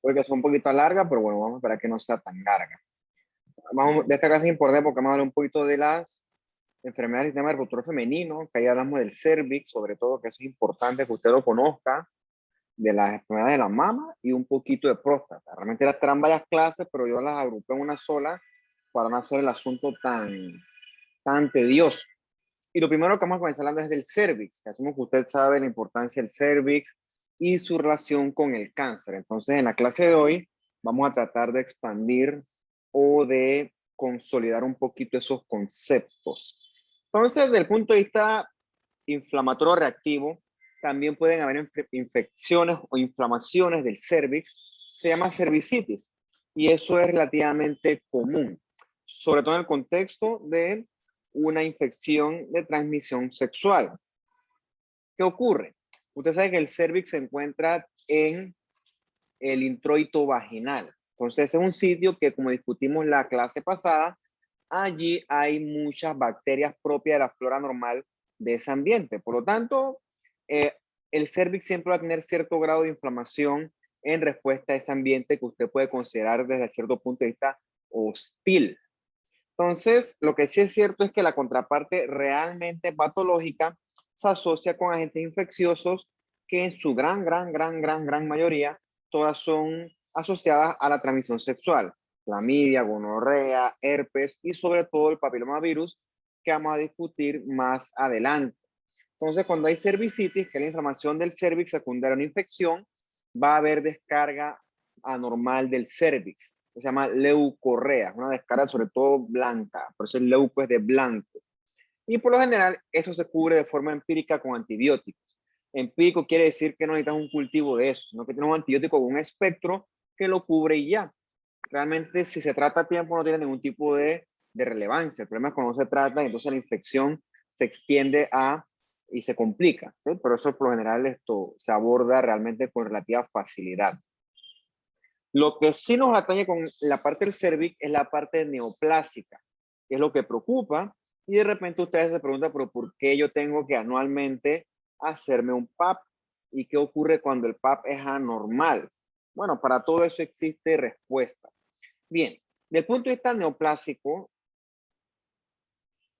Puede que sea un poquito larga, pero bueno, vamos a esperar que no sea tan larga. De esta clase es importante porque vamos a hablar un poquito de las enfermedades del sistema reproductor femenino, que ahí hablamos del cervix, sobre todo, que eso es importante que usted lo conozca, de las enfermedades de la mama y un poquito de próstata. Realmente eran varias clases, pero yo las agrupé en una sola para no hacer el asunto tan tedioso. Y lo primero que vamos a comenzar hablando es del cervix, que asumo que usted sabe la importancia del cervix y su relación con el cáncer. Entonces, en la clase de hoy vamos a tratar de expandir o de consolidar un poquito esos conceptos. Entonces, desde el punto de vista inflamatorio reactivo, también pueden haber infecciones o inflamaciones del cervix. Se llama cervicitis y eso es relativamente común, sobre todo en el contexto de una infección de transmisión sexual. ¿Qué ocurre? Usted sabe que el cervix se encuentra en el introito vaginal. Entonces es un sitio que, como discutimos la clase pasada, allí hay muchas bacterias propias de la flora normal de ese ambiente. Por lo tanto, el cervix siempre va a tener cierto grado de inflamación en respuesta a ese ambiente que usted puede considerar desde cierto punto de vista hostil. Entonces, lo que sí es cierto es que la contraparte realmente patológica se asocia con agentes infecciosos que en su gran mayoría todas son asociadas a la transmisión sexual. Clamidia, gonorrea, herpes y sobre todo el papilomavirus que vamos a discutir más adelante. Entonces, cuando hay cervicitis, que es la inflamación del cervix secundaria a una infección, va a haber descarga anormal del cervix. Se llama leucorrea, una descarga sobre todo blanca, por eso el leuco es de blanco. Y por lo general, eso se cubre de forma empírica con antibióticos. Empírico quiere decir que no necesitas un cultivo de eso, sino que tienes un antibiótico con un espectro que lo cubre y ya. Realmente, si se trata a tiempo, no tiene ningún tipo de relevancia. El problema es cuando no se trata, entonces la infección se extiende y se complica. ¿Sí? Por eso, por lo general, esto se aborda realmente con relativa facilidad. Lo que sí nos atañe con la parte del cervix es la parte neoplásica, que es lo que preocupa. Y de repente ustedes se preguntan, pero ¿por qué yo tengo que anualmente hacerme un PAP? ¿Y qué ocurre cuando el PAP es anormal? Bueno, para todo eso existe respuesta. Bien, desde el punto de vista neoplásico,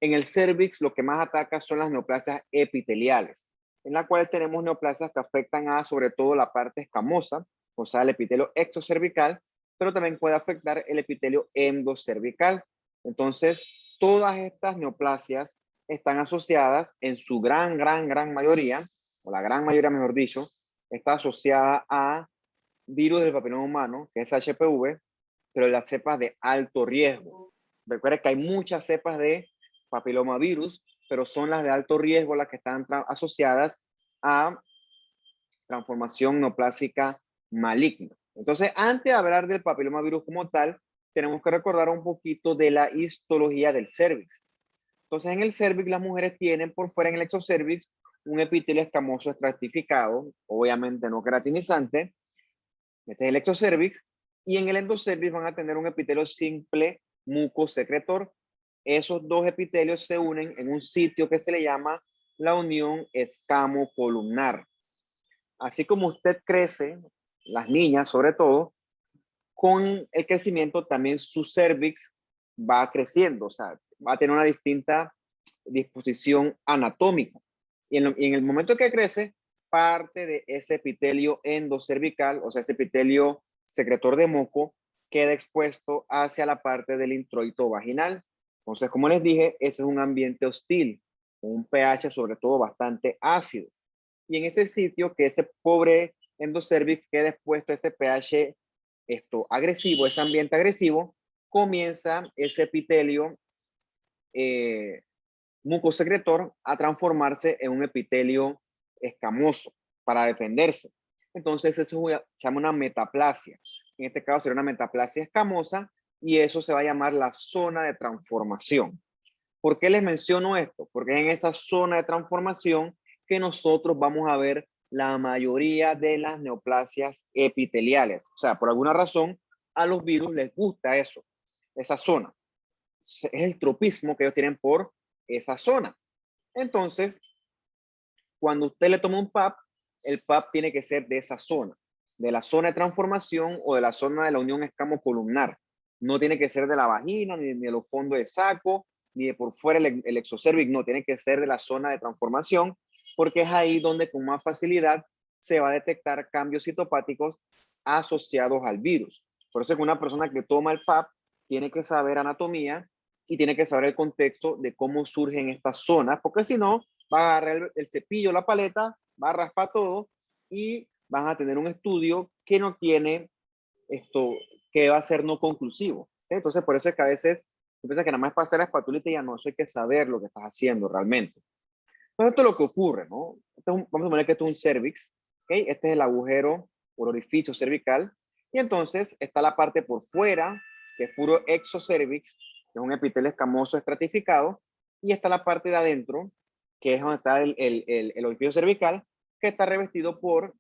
en el cervix lo que más ataca son las neoplasias epiteliales, en la cual tenemos neoplasias que afectan a sobre todo la parte escamosa, o sea, el epitelio exocervical, pero también puede afectar el epitelio endocervical. Entonces, todas estas neoplasias están asociadas en su gran mayoría, o la gran mayoría, mejor dicho, está asociada a virus del papiloma humano, que es HPV, pero las cepas de alto riesgo. Recuerda que hay muchas cepas de papilomavirus, pero son las de alto riesgo las que están asociadas a transformación neoplásica maligna. Entonces, antes de hablar del papilomavirus como tal, tenemos que recordar un poquito de la histología del cervix. Entonces, en el cervix las mujeres tienen por fuera en el exocervix un epitelio escamoso estratificado, obviamente no queratinizante. Este es el exocervix. Y en el endocervix van a tener un epitelio simple mucosecretor. Esos dos epitelios se unen en un sitio que se le llama la unión escamo-columnar. Así como usted crece, las niñas sobre todo, con el crecimiento también su cervix va creciendo, o sea, va a tener una distinta disposición anatómica. Y en el momento que crece, parte de ese epitelio endocervical, o sea, ese epitelio secretor de moco, queda expuesto hacia la parte del introito vaginal. Entonces, como les dije, ese es un ambiente hostil, con un pH sobre todo bastante ácido. Y en ese sitio que ese pobre endocervix queda expuesto a ese pH agresivo, ese ambiente agresivo, comienza ese epitelio mucosecretor a transformarse en un epitelio escamoso para defenderse. Entonces eso se llama una metaplasia. En este caso sería una metaplasia escamosa y eso se va a llamar la zona de transformación. ¿Por qué les menciono esto? Porque es en esa zona de transformación que nosotros vamos a ver la mayoría de las neoplasias epiteliales. O sea, por alguna razón a los virus les gusta eso, esa zona. Es el tropismo que ellos tienen por esa zona. Entonces, cuando usted le toma un PAP, el PAP tiene que ser de esa zona. de la zona de transformación o de la zona de la unión escamocolumnar. No tiene que ser de la vagina, ni de los fondos de saco, ni de por fuera el exocérvix, no, tiene que ser de la zona de transformación, porque es ahí donde con más facilidad se va a detectar cambios citopáticos asociados al virus. Por eso es que una persona que toma el PAP tiene que saber anatomía y tiene que saber el contexto de cómo surgen estas zonas, porque si no, va a agarrar el cepillo, la paleta, va a raspar todo y van a tener un estudio que no tiene esto, que va a ser no conclusivo. Entonces, por eso es que a veces tú piensas que nada más pasar la espatulita y ya no, eso hay que saber lo que estás haciendo realmente. Entonces, esto es lo que ocurre, ¿no? Vamos a poner que esto es un cervix, ¿ok? Este es el agujero o el orificio cervical, y entonces está la parte por fuera, que es puro exocervix, que es un epitelio escamoso estratificado, y está la parte de adentro, que es donde está el orificio cervical, que está revestido por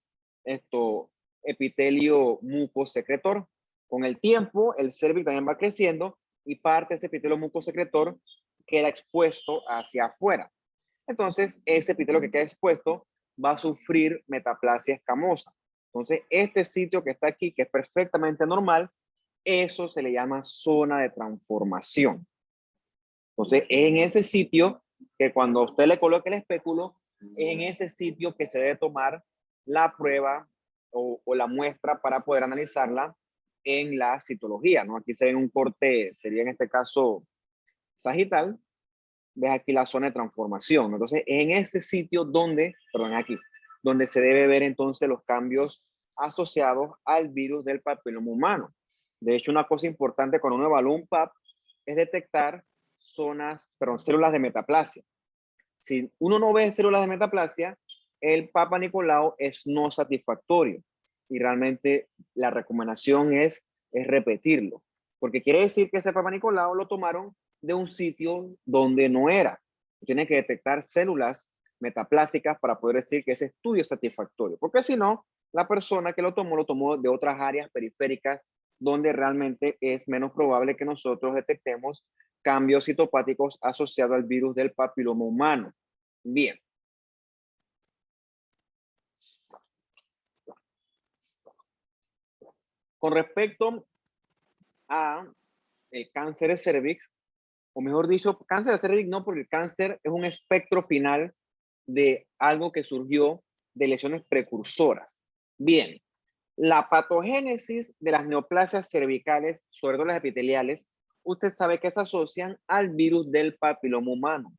esto, epitelio mucosecretor. Con el tiempo, el cervix también va creciendo y parte de ese epitelio mucosecretor queda expuesto hacia afuera. Entonces, ese epitelio que queda expuesto va a sufrir metaplasia escamosa. Entonces, este sitio que está aquí, que es perfectamente normal, eso se le llama zona de transformación. Entonces, en ese sitio que cuando usted le coloque el espéculo, en ese sitio que se debe tomar la prueba o la muestra para poder analizarla en la citología, ¿no? Aquí se ve un corte, sería en este caso sagital, ves aquí la zona de transformación. Entonces, en ese sitio donde, perdón, aquí, donde se debe ver entonces los cambios asociados al virus del papiloma humano. De hecho, una cosa importante cuando uno evalúa un PAP es detectar células de metaplasia. Si uno no ve células de metaplasia, el Papa Nicolau es no satisfactorio. Y realmente la recomendación es repetirlo. Porque quiere decir que ese Papa Nicolau lo tomaron de un sitio donde no era. Tiene que detectar células metaplásicas para poder decir que ese estudio es satisfactorio. Porque si no, la persona que lo tomó de otras áreas periféricas donde realmente es menos probable que nosotros detectemos cambios citopáticos asociados al virus del papiloma humano. Bien. Con respecto a el cáncer de cervix, o mejor dicho, cáncer de cervix no, porque el cáncer es un espectro final de algo que surgió de lesiones precursoras. Bien, la patogénesis de las neoplasias cervicales, sobre todo las epiteliales, usted sabe que se asocian al virus del papiloma humano.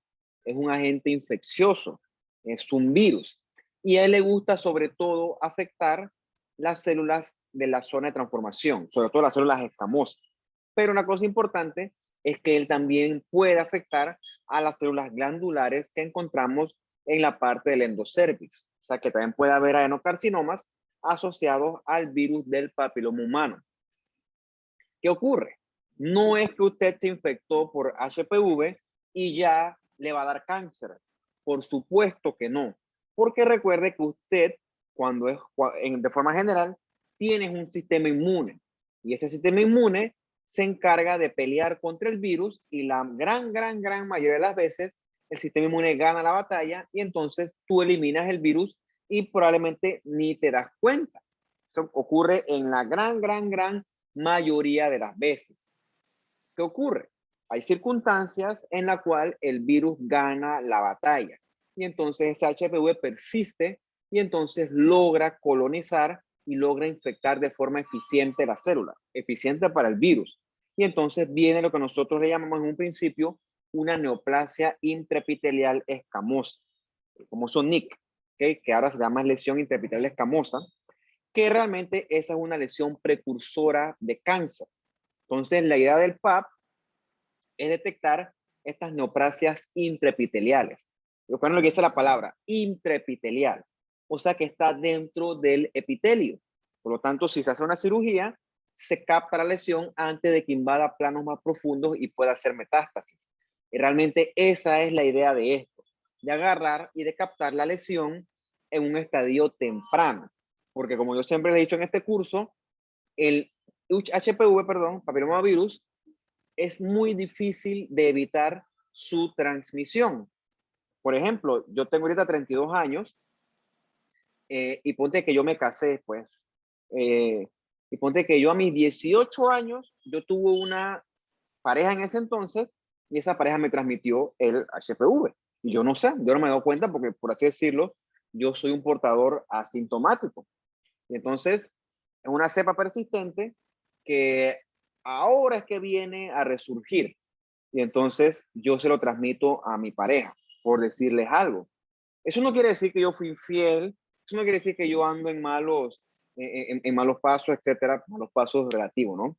Es un agente infeccioso, es un virus. Y a él le gusta sobre todo afectar las células de la zona de transformación, sobre todo las células escamosas. Pero una cosa importante es que él también puede afectar a las células glandulares que encontramos en la parte del endocervix. O sea que también puede haber adenocarcinomas asociados al virus del papiloma humano. ¿Qué ocurre? No es que usted se infectó por HPV y ya le va a dar cáncer. Por supuesto que no. Porque recuerde que usted, de forma general, tiene un sistema inmune. Y ese sistema inmune se encarga de pelear contra el virus y la gran mayoría de las veces el sistema inmune gana la batalla y entonces tú eliminas el virus y probablemente ni te das cuenta. Eso ocurre en la gran mayoría de las veces. ¿Qué ocurre? Hay circunstancias en las cuales el virus gana la batalla y entonces ese HPV persiste y entonces logra colonizar y logra infectar de forma eficiente la célula, eficiente para el virus. Y entonces viene lo que nosotros le llamamos en un principio una neoplasia intraepitelial escamosa, como son NIC, ¿okay? Que ahora se llama lesión intraepitelial escamosa, que realmente esa es una lesión precursora de cáncer. Entonces, la idea del PAP es detectar estas neoplasias intraepiteliales. Lo que dice la palabra intraepitelial, o sea que está dentro del epitelio. Por lo tanto, si se hace una cirugía, se capta la lesión antes de que invada planos más profundos y pueda hacer metástasis. Y realmente esa es la idea de esto, de agarrar y de captar la lesión en un estadio temprano. Porque como yo siempre le he dicho en este curso, el HPV, perdón, papilomavirus, es muy difícil de evitar su transmisión. Por ejemplo, yo tengo ahorita 32 años y ponte que yo me casé, pues, Y ponte que yo a mis 18 años, yo tuve una pareja en ese entonces y esa pareja me transmitió el HPV. Y yo no sé, yo no me he dado cuenta porque, por así decirlo, yo soy un portador asintomático. Y entonces, es una cepa persistente que ahora es que viene a resurgir. Y entonces yo se lo transmito a mi pareja, por decirles algo. Eso no quiere decir que yo fui infiel, eso no quiere decir que yo ando en malos pasos, etcétera, malos pasos relativos, ¿no? O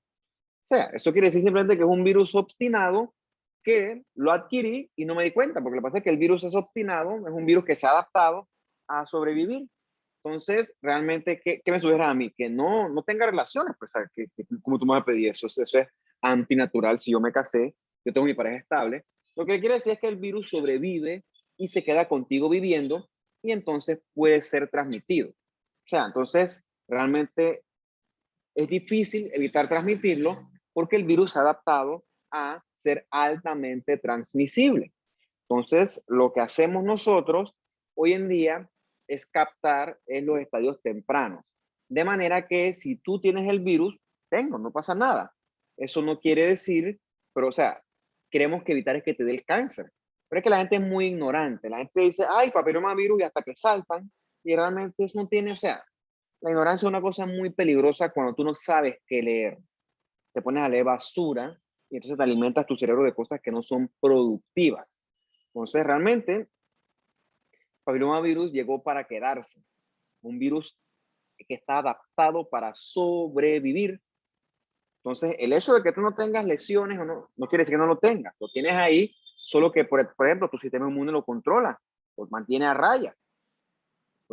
sea, eso quiere decir simplemente que es un virus obstinado que lo adquirí y no me di cuenta, porque lo que pasa es que el virus es obstinado, es un virus que se ha adaptado a sobrevivir. Entonces, realmente, ¿qué me sugieres a mí? Que no tenga relaciones, pues, como tú me has pedido, eso es antinatural. Si yo me casé, yo tengo mi pareja estable, lo que quiere decir es que el virus sobrevive y se queda contigo viviendo y entonces puede ser transmitido. O sea, entonces, realmente es difícil evitar transmitirlo porque el virus se ha adaptado a ser altamente transmisible. Entonces, lo que hacemos nosotros hoy en día es captar en los estadios tempranos. De manera que si tú tienes el virus, no pasa nada. Eso no quiere decir, pero o sea, queremos que evitar es que te dé el cáncer. Pero es que la gente es muy ignorante. La gente dice, ay, papillomavirus, y hasta que saltan. Y realmente eso no tiene, o sea, la ignorancia es una cosa muy peligrosa cuando tú no sabes qué leer. Te pones a leer basura y entonces te alimentas tu cerebro de cosas que no son productivas. Entonces, realmente, papillomavirus llegó para quedarse. Un virus que está adaptado para sobrevivir. Entonces, el hecho de que tú no tengas lesiones o no quiere decir que no lo tengas. Lo tienes ahí, solo que, por ejemplo, tu sistema inmune lo controla, lo mantiene a raya.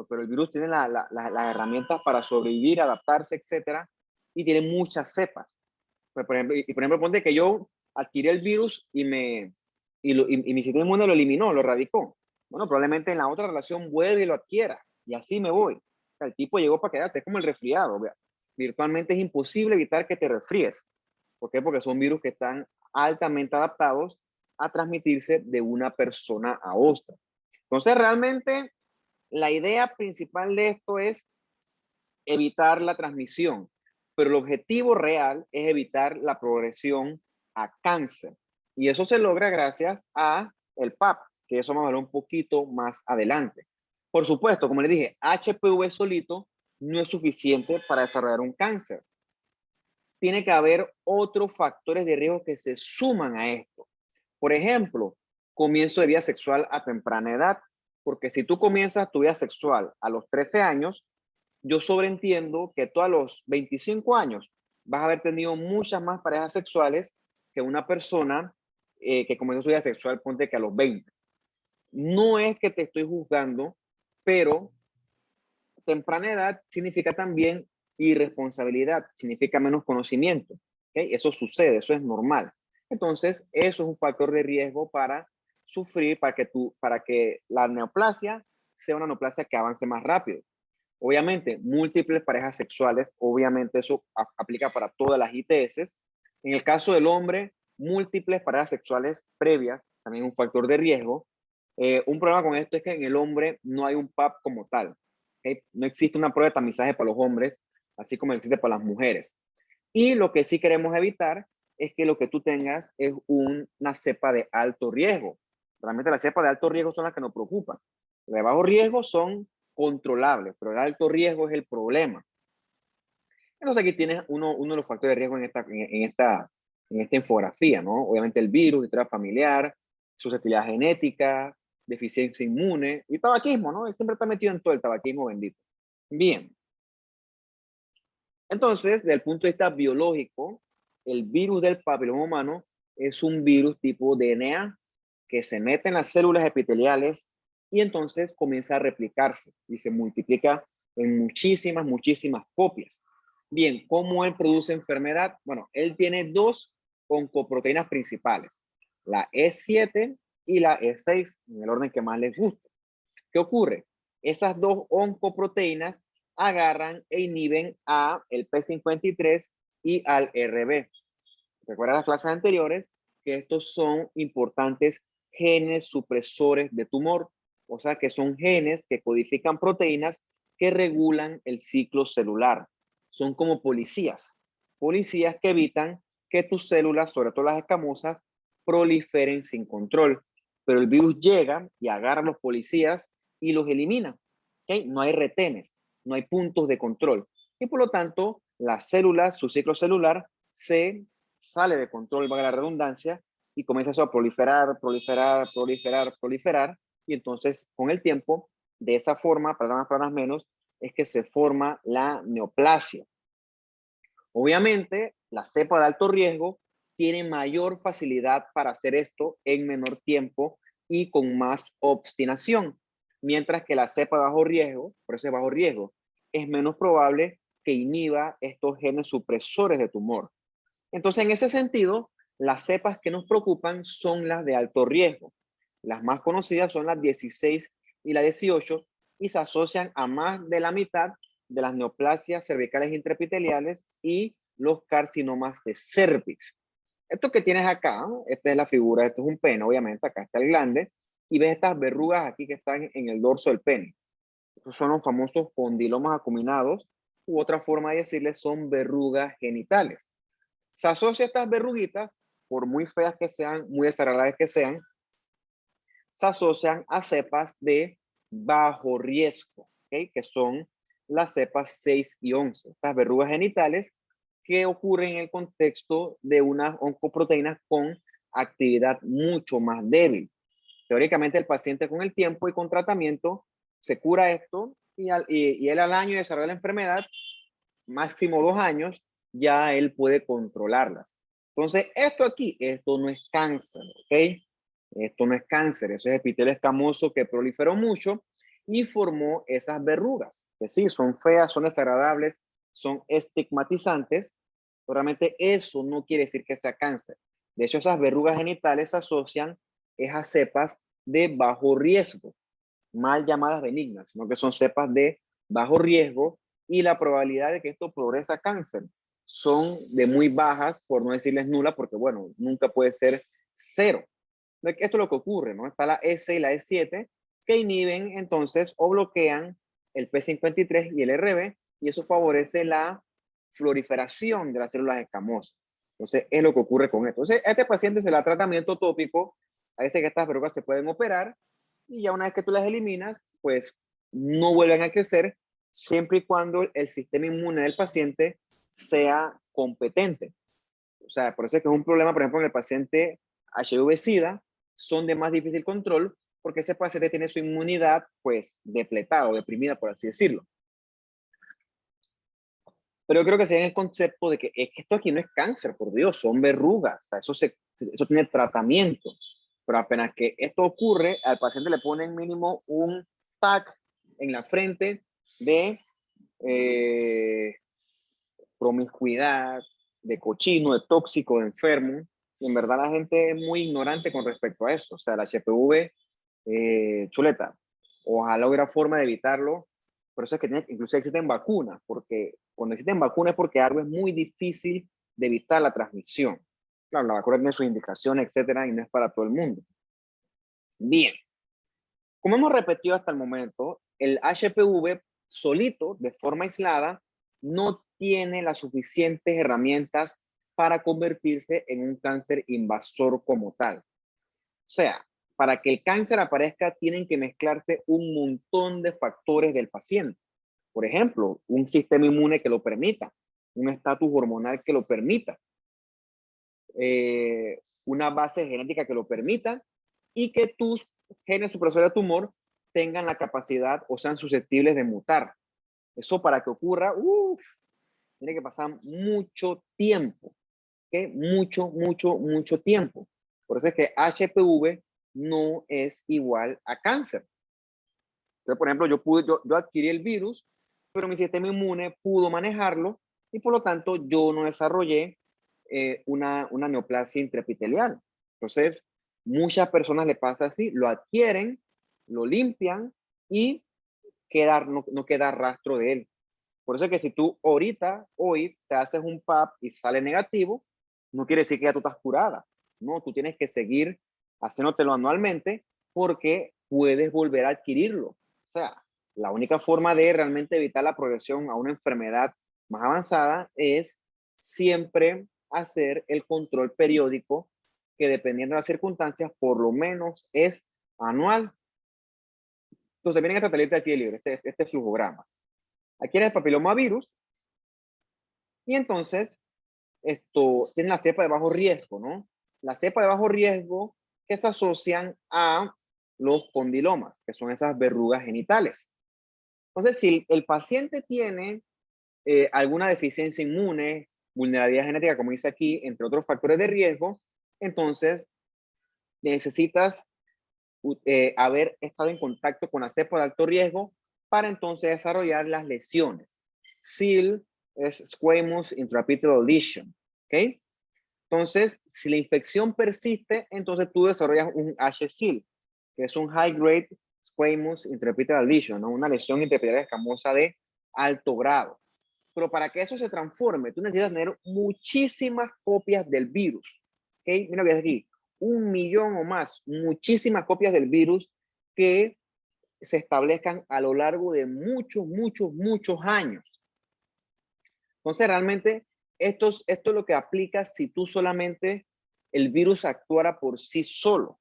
Pero el virus tiene las herramientas para sobrevivir, adaptarse, etcétera, y tiene muchas cepas. Pues, por ejemplo, ponte que yo adquirí el virus y mi sistema inmune lo eliminó, lo erradicó. Bueno, probablemente en la otra relación vuelve y lo adquiera, y así me voy. O sea, el tipo llegó para quedarse, es como el resfriado. Virtualmente es imposible evitar que te resfríes. ¿Por qué? Porque son virus que están altamente adaptados a transmitirse de una persona a otra. Entonces, realmente, la idea principal de esto es evitar la transmisión, pero el objetivo real es evitar la progresión a cáncer. Y eso se logra gracias a el PAP, que eso vamos a hablar un poquito más adelante. Por supuesto, como les dije, HPV solito no es suficiente para desarrollar un cáncer. Tiene que haber otros factores de riesgo que se suman a esto. Por ejemplo, comienzo de vida sexual a temprana edad, porque si tú comienzas tu vida sexual a los 13 años, yo sobreentiendo que tú a los 25 años vas a haber tenido muchas más parejas sexuales que una persona que comenzó su vida sexual, ponte que a los 20. No es que te estoy juzgando, pero temprana edad significa también irresponsabilidad, significa menos conocimiento. ¿Okay? Eso sucede, eso es normal. Entonces, eso es un factor de riesgo para sufrir, para que la neoplasia sea una neoplasia que avance más rápido. Obviamente, múltiples parejas sexuales, obviamente eso aplica para todas las ITS. En el caso del hombre, múltiples parejas sexuales previas, también un factor de riesgo. Un problema con esto es que en el hombre no hay un PAP como tal. ¿Okay? No existe una prueba de tamizaje para los hombres, así como existe para las mujeres. Y lo que sí queremos evitar es que lo que tú tengas es una cepa de alto riesgo. Realmente las cepas de alto riesgo son las que nos preocupan. Las de bajo riesgo son controlables, pero el alto riesgo es el problema. Entonces aquí tienes uno de los factores de riesgo en esta infografía, ¿no? Obviamente el virus, historia familiar, susceptibilidad genética, deficiencia inmune y tabaquismo, ¿no? Él siempre está metido en todo el tabaquismo bendito. Bien. Entonces, desde el punto de vista biológico, el virus del papiloma humano es un virus tipo DNA que se mete en las células epiteliales y entonces comienza a replicarse y se multiplica en muchísimas copias. Bien, ¿cómo él produce enfermedad? Bueno, él tiene dos oncoproteínas principales, la E7 y la E6, en el orden que más les guste. ¿Qué ocurre? Esas dos oncoproteínas agarran e inhiben a el P53 y al RB. Recuerda las clases anteriores que estos son importantes genes supresores de tumor, o sea que son genes que codifican proteínas que regulan el ciclo celular. son como policías. Policías que evitan que tus células, sobre todo las escamosas, proliferen sin control. Pero el virus llega y agarra a los policías y los elimina. ¿Okay? No hay retenes, no hay puntos de control. Y por lo tanto, las células, su ciclo celular, se sale de control, valga la redundancia, y comienza eso a proliferar, proliferar, proliferar, proliferar. Y entonces, con el tiempo, de esa forma, para más menos, es que se forma la neoplasia. Obviamente, la cepa de alto riesgo tiene mayor facilidad para hacer esto en menor tiempo y con más obstinación, mientras que la cepa de bajo riesgo, por eso es bajo riesgo, es menos probable que inhiba estos genes supresores de tumor. Entonces, en ese sentido, las cepas que nos preocupan son las de alto riesgo. Las más conocidas son las 16 y la 18 y se asocian a más de la mitad de las neoplasias cervicales intraepiteliales y los carcinomas de cervix. Esto que tienes acá, esta es la figura, esto es un pene, obviamente, acá está el glande, y ves estas verrugas aquí que están en el dorso del pene. Estos son los famosos condilomas acuminados, u otra forma de decirles son verrugas genitales. Se asocia a estas verruguitas, por muy feas que sean, muy desagradables que sean, se asocian a cepas de bajo riesgo, ¿okay? Que son las cepas 6 y 11. Estas verrugas genitales que ocurren en el contexto de unas oncoproteínas con actividad mucho más débil. Teóricamente, el paciente con el tiempo y con tratamiento se cura esto y él al año de desarrollar la enfermedad, máximo 2 años, ya él puede controlarlas. Entonces, esto aquí, esto no es cáncer, ¿ok? Esto no es cáncer, eso es epitelio escamoso que proliferó mucho y formó esas verrugas, que sí, son feas, son desagradables, son estigmatizantes, pero realmente eso no quiere decir que sea cáncer. De hecho, esas verrugas genitales se asocian a cepas de bajo riesgo, mal llamadas benignas, sino que son cepas de bajo riesgo y la probabilidad de que esto progrese a cáncer son de muy bajas, por no decirles nula, porque bueno, nunca puede ser cero. Esto es lo que ocurre, ¿no? Está la S y la E7 que inhiben entonces o bloquean el P53 y el RB y eso favorece la proliferación de las células escamosas. Entonces, es lo que ocurre con esto. Entonces, a este paciente se le da tratamiento tópico, a veces que estas verrugas se pueden operar y ya una vez que tú las eliminas, pues no vuelven a crecer siempre y cuando el sistema inmune del paciente sea competente. O sea, por eso es que es un problema, por ejemplo, en el paciente HIV-Sida, son de más difícil control porque ese paciente tiene su inmunidad pues depletada o deprimida, por así decirlo. Pero yo creo que se en el concepto de que es que esto aquí no es cáncer, por Dios, son verrugas, o sea, eso tiene tratamiento. Pero apenas que esto ocurre, al paciente le ponen mínimo un tag en la frente de promiscuidad, de cochino, de tóxico, de enfermo. Y en verdad la gente es muy ignorante con respecto a esto. O sea, la HPV, chuleta, ojalá hubiera forma de evitarlo. Por eso es que incluso existen vacunas, porque cuando existen vacunas es porque algo es muy difícil de evitar la transmisión. Claro, la vacuna tiene sus indicaciones, etcétera, y no es para todo el mundo. Bien, como hemos repetido hasta el momento, el HPV solito, de forma aislada, no tiene las suficientes herramientas para convertirse en un cáncer invasor como tal. O sea, para que el cáncer aparezca, tienen que mezclarse un montón de factores del paciente. Por ejemplo, un sistema inmune que lo permita, un estatus hormonal que lo permita, una base genética que lo permita y que tus genes supresores de tumor tengan la capacidad o sean susceptibles de mutar. Eso para que ocurra, tiene que pasar mucho tiempo, ¿ok? Mucho tiempo. Por eso es que HPV no es igual a cáncer. Entonces, por ejemplo, yo adquirí el virus, pero mi sistema inmune pudo manejarlo y por lo tanto yo no desarrollé una neoplasia intraepitelial. Entonces, muchas personas le pasa así, lo adquieren, lo limpian y no queda rastro de él. Por eso es que si tú ahorita, hoy, te haces un PAP y sale negativo, no quiere decir que ya tú estás curada. No, tú tienes que seguir haciéndotelo anualmente porque puedes volver a adquirirlo. O sea, la única forma de realmente evitar la progresión a una enfermedad más avanzada es siempre hacer el control periódico, que dependiendo de las circunstancias, por lo menos es anual. Entonces, miren esta tablita aquí de libro, este flujograma. Aquí era el papilomavirus, y entonces esto tiene la cepa de bajo riesgo, ¿no? La cepa de bajo riesgo que se asocian a los condilomas, que son esas verrugas genitales. Entonces, si el paciente tiene alguna deficiencia inmune, vulnerabilidad genética, como dice aquí, entre otros factores de riesgo, entonces necesitas haber estado en contacto con la cepa de alto riesgo para entonces desarrollar las lesiones. SIL es Squamous Intraepithelial Lesion, ¿ok? Entonces, si la infección persiste, entonces tú desarrollas un HSIL, que es un High Grade Squamous Intraepithelial Lesion, ¿no? Una lesión intraepitelial escamosa de alto grado. Pero para que eso se transforme, tú necesitas tener muchísimas copias del virus. ¿Ok? Mira que es aquí, 1.000.000 o más, muchísimas copias del virus que se establezcan a lo largo de muchos años. Entonces, realmente, esto es lo que aplica si tú solamente el virus actuara por sí solo.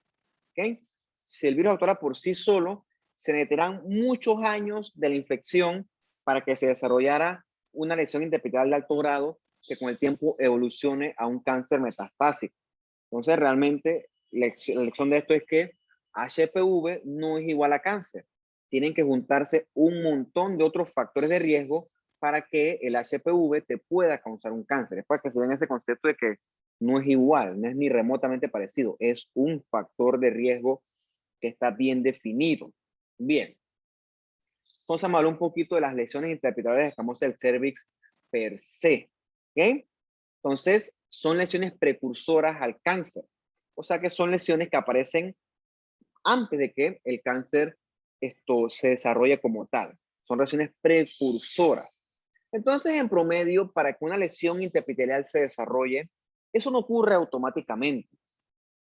¿Ok? Si el virus actuara por sí solo, se necesitarán muchos años de la infección para que se desarrollara una lesión interepitelial de alto grado que con el tiempo evolucione a un cáncer metastásico. Entonces, realmente, la lección de esto es que HPV no es igual a cáncer. Tienen que juntarse un montón de otros factores de riesgo para que el HPV te pueda causar un cáncer. Es para que se den ese concepto de que no es igual, no es ni remotamente parecido. Es un factor de riesgo que está bien definido. Bien. Entonces, vamos a hablar un poquito de las lesiones intraepiteliales escamosas del cervix per se. ¿Ok? Entonces, son lesiones precursoras al cáncer. O sea que son lesiones que aparecen antes de que el cáncer se desarrolle como tal. Son lesiones precursoras. Entonces, en promedio, para que una lesión intraepitelial se desarrolle, eso no ocurre automáticamente.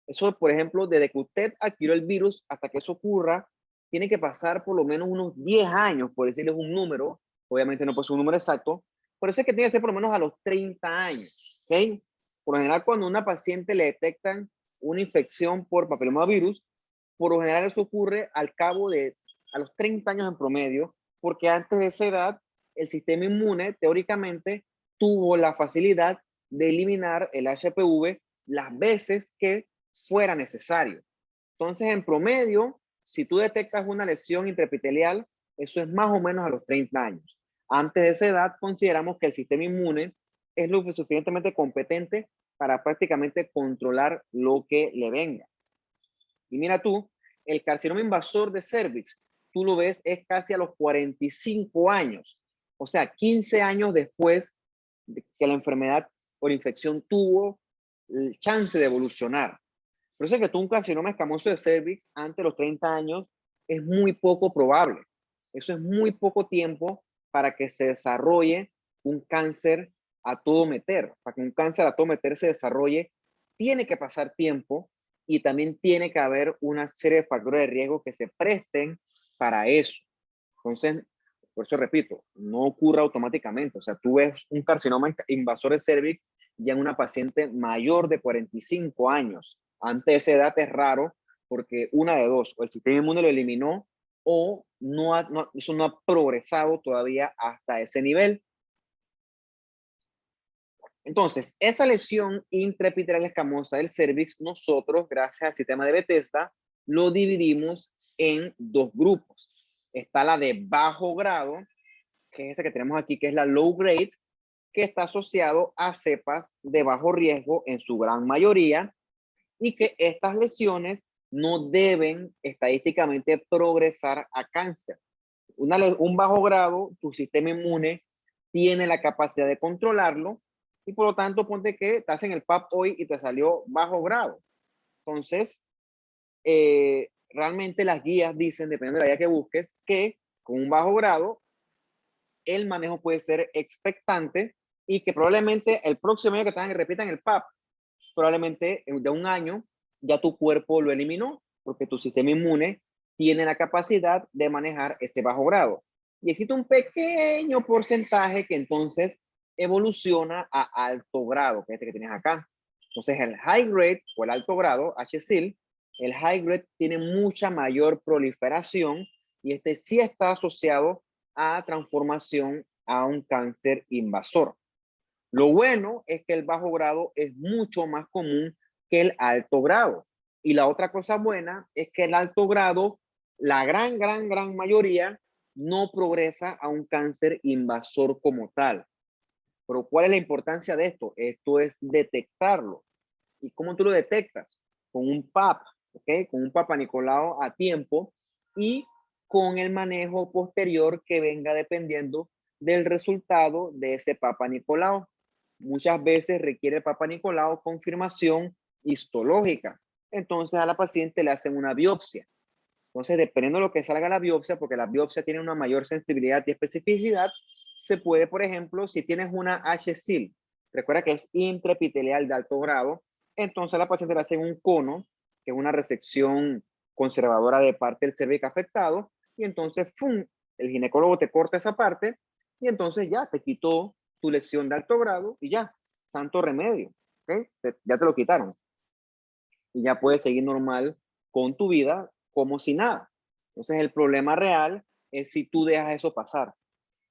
Eso, por ejemplo, desde que usted adquirió el virus hasta que eso ocurra, tiene que pasar por lo menos unos 10 años, por decirles un número. Obviamente no puede ser un número exacto. Por eso es que tiene que ser por lo menos a los 30 años. ¿Okay? Por lo general, cuando a una paciente le detectan una infección por papilomavirus, por lo general eso ocurre al cabo de a los 30 años en promedio, porque antes de esa edad, el sistema inmune teóricamente tuvo la facilidad de eliminar el HPV las veces que fuera necesario. Entonces, en promedio, si tú detectas una lesión intraepitelial, eso es más o menos a los 30 años. Antes de esa edad, consideramos que el sistema inmune es lo suficientemente competente para prácticamente controlar lo que le venga. Y mira tú, el carcinoma invasor de cervix, tú lo ves, es casi a los 45 años. O sea, 15 años después de que la enfermedad o la infección tuvo el chance de evolucionar. Por eso es que tú un carcinoma escamoso de cervix antes de los 30 años es muy poco probable. Eso es muy poco tiempo para que se desarrolle un cáncer a todo meter. Para que un cáncer a todo meter se desarrolle, tiene que pasar tiempo y también tiene que haber una serie de factores de riesgo que se presten para eso. Entonces, por eso repito, no ocurre automáticamente. O sea, tú ves un carcinoma invasor de cervix ya en una paciente mayor de 45 años. Antes de esa edad es raro porque una de dos, o el sistema inmune lo eliminó o eso no ha progresado todavía hasta ese nivel. Entonces, esa lesión intraepitelial escamosa del cervix, nosotros, gracias al sistema de Bethesda, lo dividimos en dos grupos. Está la de bajo grado, que es esa que tenemos aquí, que es la low grade, que está asociado a cepas de bajo riesgo en su gran mayoría, y que estas lesiones no deben estadísticamente progresar a cáncer. Un bajo grado, tu sistema inmune tiene la capacidad de controlarlo y por lo tanto ponte que estás en el PAP hoy y te salió bajo grado. Entonces, realmente las guías dicen, dependiendo de la guía que busques, que con un bajo grado el manejo puede ser expectante y que probablemente el próximo año que repitan el PAP, probablemente de un año ya tu cuerpo lo eliminó porque tu sistema inmune tiene la capacidad de manejar ese bajo grado. y existe un pequeño porcentaje que entonces evoluciona a alto grado, que es este que tienes acá. Entonces el high grade o el alto grado, HSIL, el high grade tiene mucha mayor proliferación y este sí está asociado a transformación a un cáncer invasor. Lo bueno es que el bajo grado es mucho más común que el alto grado. Y la otra cosa buena es que el alto grado, la gran mayoría, no progresa a un cáncer invasor como tal. Pero ¿cuál es la importancia de esto? Esto es detectarlo. ¿Y cómo tú lo detectas? Con un PAP, ¿ok? Con un Papa Nicolau a tiempo y con el manejo posterior que venga dependiendo del resultado de ese Papa Nicolau. Muchas veces requiere el Papa Nicolau confirmación histológica. Entonces a la paciente le hacen una biopsia. Entonces, dependiendo de lo que salga la biopsia, porque la biopsia tiene una mayor sensibilidad y especificidad, se puede, por ejemplo, si tienes una HSIL, recuerda que es intraepitelial de alto grado, entonces a la paciente le hacen un cono, que es una resección conservadora de parte del cérvix afectado, y entonces, ¡fum!, el ginecólogo te corta esa parte, y entonces ya te quitó tu lesión de alto grado, y ya, santo remedio, ¿ok? Ya te lo quitaron. Y ya puedes seguir normal con tu vida como si nada. Entonces el problema real es si tú dejas eso pasar.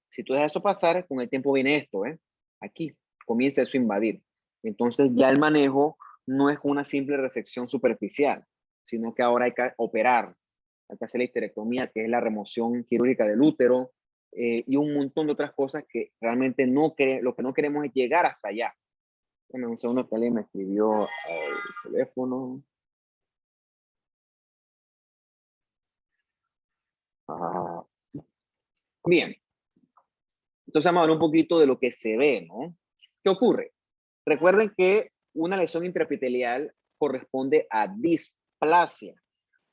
Si tú dejas eso pasar, con el tiempo viene esto, ¿eh? Aquí comienza eso a invadir. Entonces ya el manejo no es una simple resección superficial, sino que ahora hay que operar. Hay que hacer la histerectomía, que es la remoción quirúrgica del útero, y un montón de otras cosas que realmente lo que no queremos es llegar hasta allá. Dame un segundo que alguien me escribió al teléfono. Ah, bien, entonces vamos a hablar un poquito de lo que se ve, ¿no? ¿Qué ocurre? Recuerden que una lesión intraepitelial corresponde a displasia.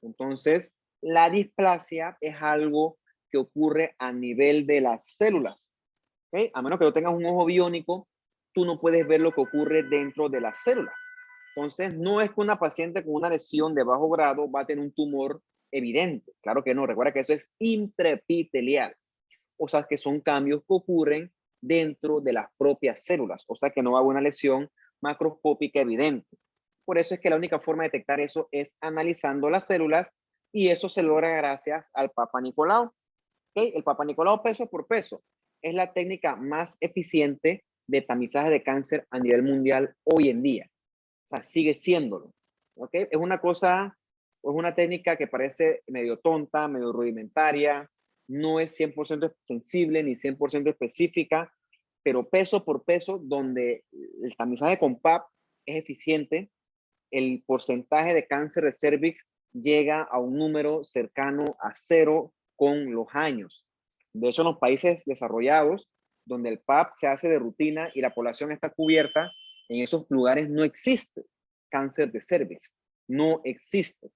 Entonces, la displasia es algo que ocurre a nivel de las células. ¿Okay? A menos que no tengas un ojo biónico, tú no puedes ver lo que ocurre dentro de las células. Entonces, no es que una paciente con una lesión de bajo grado va a tener un tumor evidente. Claro que no. Recuerda que eso es intraepitelial. O sea, que son cambios que ocurren dentro de las propias células. O sea, que no va a haber una lesión macroscópica evidente. Por eso es que la única forma de detectar eso es analizando las células y eso se logra gracias al Papa Nicolau. ¿Okay? El Papa Nicolau peso por peso es la técnica más eficiente de tamizaje de cáncer a nivel mundial hoy en día. O sea, sigue siéndolo. ¿Okay? Es una cosa, es una técnica que parece medio tonta, medio rudimentaria, no es 100% sensible ni 100% específica, pero peso por peso, donde el tamizaje con PAP es eficiente, el porcentaje de cáncer de cervix llega a un número cercano a 0 con los años. De hecho, en los países desarrollados, donde el PAP se hace de rutina y la población está cubierta, en esos lugares no existe cáncer de cervix. No existe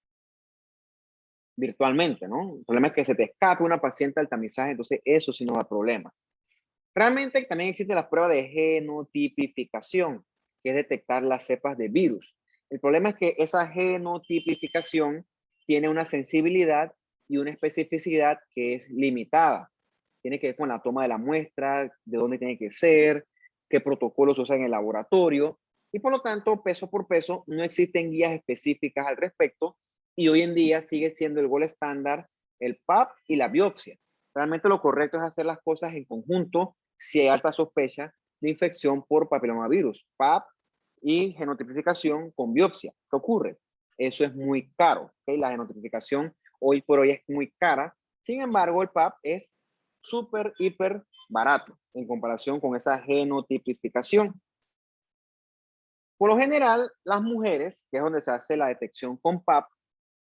virtualmente, ¿no? El problema es que se te escape una paciente al tamizaje, entonces eso sí no da problemas. Realmente también existe la prueba de genotipificación, que es detectar las cepas de virus. El problema es que esa genotipificación tiene una sensibilidad y una especificidad que es limitada. Tiene que ver con la toma de la muestra, de dónde tiene que ser, qué protocolos se usan en el laboratorio, y por lo tanto, peso por peso, no existen guías específicas al respecto, y hoy en día sigue siendo el gol estándar el PAP y la biopsia. Realmente lo correcto es hacer las cosas en conjunto si hay alta sospecha de infección por papilomavirus, PAP y genotipificación con biopsia. ¿Qué ocurre? Eso es muy caro. ¿Okay? La genotipificación hoy por hoy es muy cara. Sin embargo, el PAP es súper, hiper barato en comparación con esa genotipificación. Por lo general, las mujeres, que es donde se hace la detección con PAP,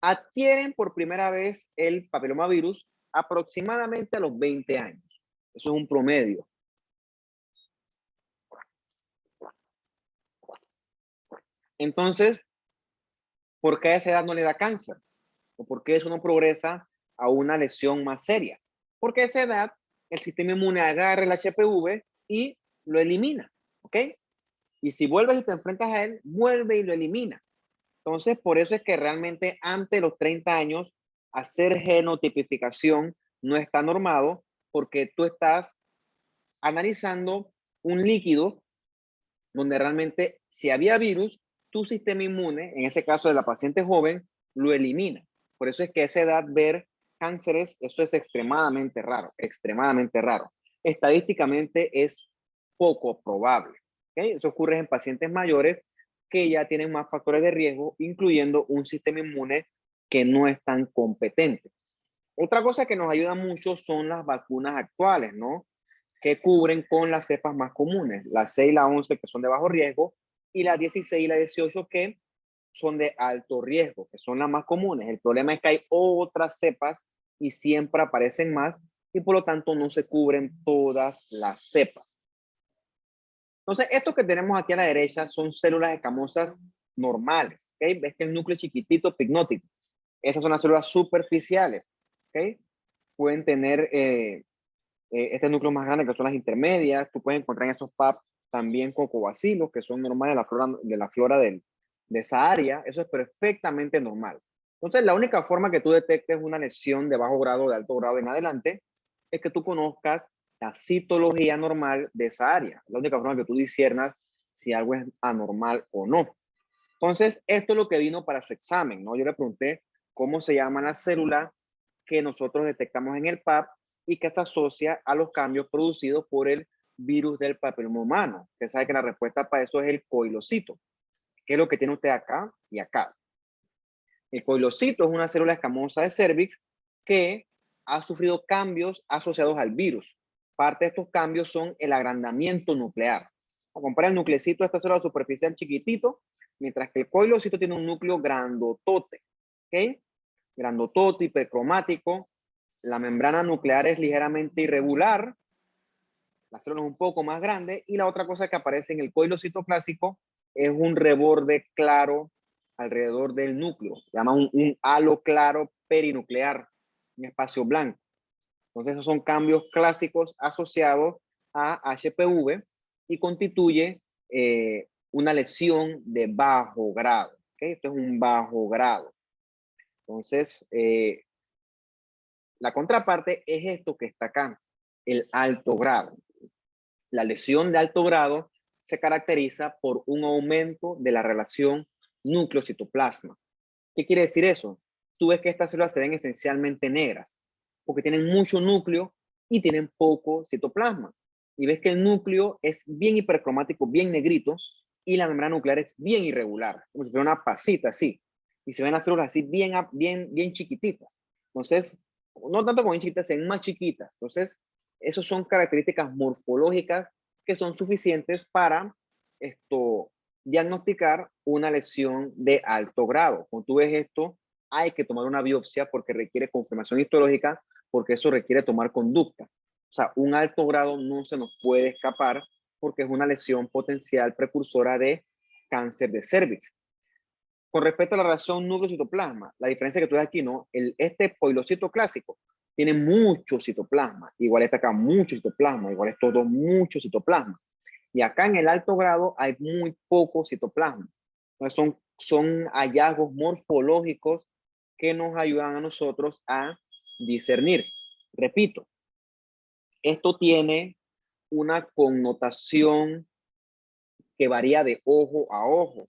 adquieren por primera vez el papilomavirus aproximadamente a los 20 años. Eso es un promedio. Entonces, ¿por qué a esa edad no le da cáncer? ¿O por qué eso no progresa a una lesión más seria? Porque a esa edad el sistema inmune agarra el HPV y lo elimina, ¿ok? Y si vuelves y te enfrentas a él, vuelve y lo elimina. Entonces, por eso es que realmente antes de los 30 años, hacer genotipificación no está normado, porque tú estás analizando un líquido donde realmente si había virus, tu sistema inmune, en ese caso de la paciente joven, lo elimina. Por eso es que a esa edad ver cánceres, eso es extremadamente raro, extremadamente raro. Estadísticamente es poco probable. ¿Okay? Eso ocurre en pacientes mayores que ya tienen más factores de riesgo, incluyendo un sistema inmune que no es tan competente. Otra cosa que nos ayuda mucho son las vacunas actuales, ¿no? Que cubren con las cepas más comunes, las 6 y la 11 que son de bajo riesgo y las 16 y la 18 que son de alto riesgo, que son las más comunes. El problema es que hay otras cepas y siempre aparecen más y por lo tanto no se cubren todas las cepas. Entonces, estos que tenemos aquí a la derecha son células escamosas normales. ¿Okay? Ves que el núcleo es chiquitito, picnótico. Esas son las células superficiales. ¿Okay? Pueden tener este núcleo más grande que son las intermedias. Tú puedes encontrar en esos PAP también cocobacilos que son normales de la flora de esa área. Eso es perfectamente normal. Entonces, la única forma que tú detectes una lesión de bajo grado, de alto grado en adelante, es que tú conozcas la citología normal de esa área. La única forma que tú disiernas si algo es anormal o no. Entonces, esto es lo que vino para su examen, ¿no? Yo le pregunté cómo se llama la célula que nosotros detectamos en el PAP y que se asocia a los cambios producidos por el virus del papiloma humano. Usted sabe que la respuesta para eso es el coilocito, que es lo que tiene usted acá y acá. El coilocito es una célula escamosa de cervix que ha sufrido cambios asociados al virus. Parte de estos cambios son el agrandamiento nuclear. A comparar el nuclecito de esta célula superficial chiquitito, mientras que el coilocito tiene un núcleo grandotote. ¿Ok? Grandotote, hipercromático. La membrana nuclear es ligeramente irregular. La célula es un poco más grande. Y la otra cosa que aparece en el coilocito clásico es un reborde claro alrededor del núcleo. Se llama un halo claro perinuclear, un espacio blanco. Entonces, esos son cambios clásicos asociados a HPV y constituye una lesión de bajo grado. ¿Okay? Esto es un bajo grado. Entonces, la contraparte es esto que está acá, el alto grado. La lesión de alto grado se caracteriza por un aumento de la relación núcleo-citoplasma. ¿Qué quiere decir eso? Tú ves que estas células se ven esencialmente negras, porque tienen mucho núcleo y tienen poco citoplasma. Y ves que el núcleo es bien hipercromático, bien negrito, y la membrana nuclear es bien irregular, como si fuera una pasita así. Y se ven las células así bien chiquititas. Entonces, no tanto como bien chiquitas, se ven más chiquitas. Entonces, esas son características morfológicas que son suficientes para diagnosticar una lesión de alto grado. Cuando tú ves esto, hay que tomar una biopsia porque requiere confirmación histológica, porque eso requiere tomar conducta. O sea, un alto grado no se nos puede escapar porque es una lesión potencial precursora de cáncer de cervix. Con respecto a la relación núcleo-citoplasma, la diferencia que tú ves aquí, ¿no? Este poilocito clásico tiene mucho citoplasma, igual está acá mucho citoplasma, igual estos dos mucho citoplasma. Y acá en el alto grado hay muy poco citoplasma. Entonces son hallazgos morfológicos que nos ayudan a nosotros a discernir. Repito, esto tiene una connotación que varía de ojo a ojo.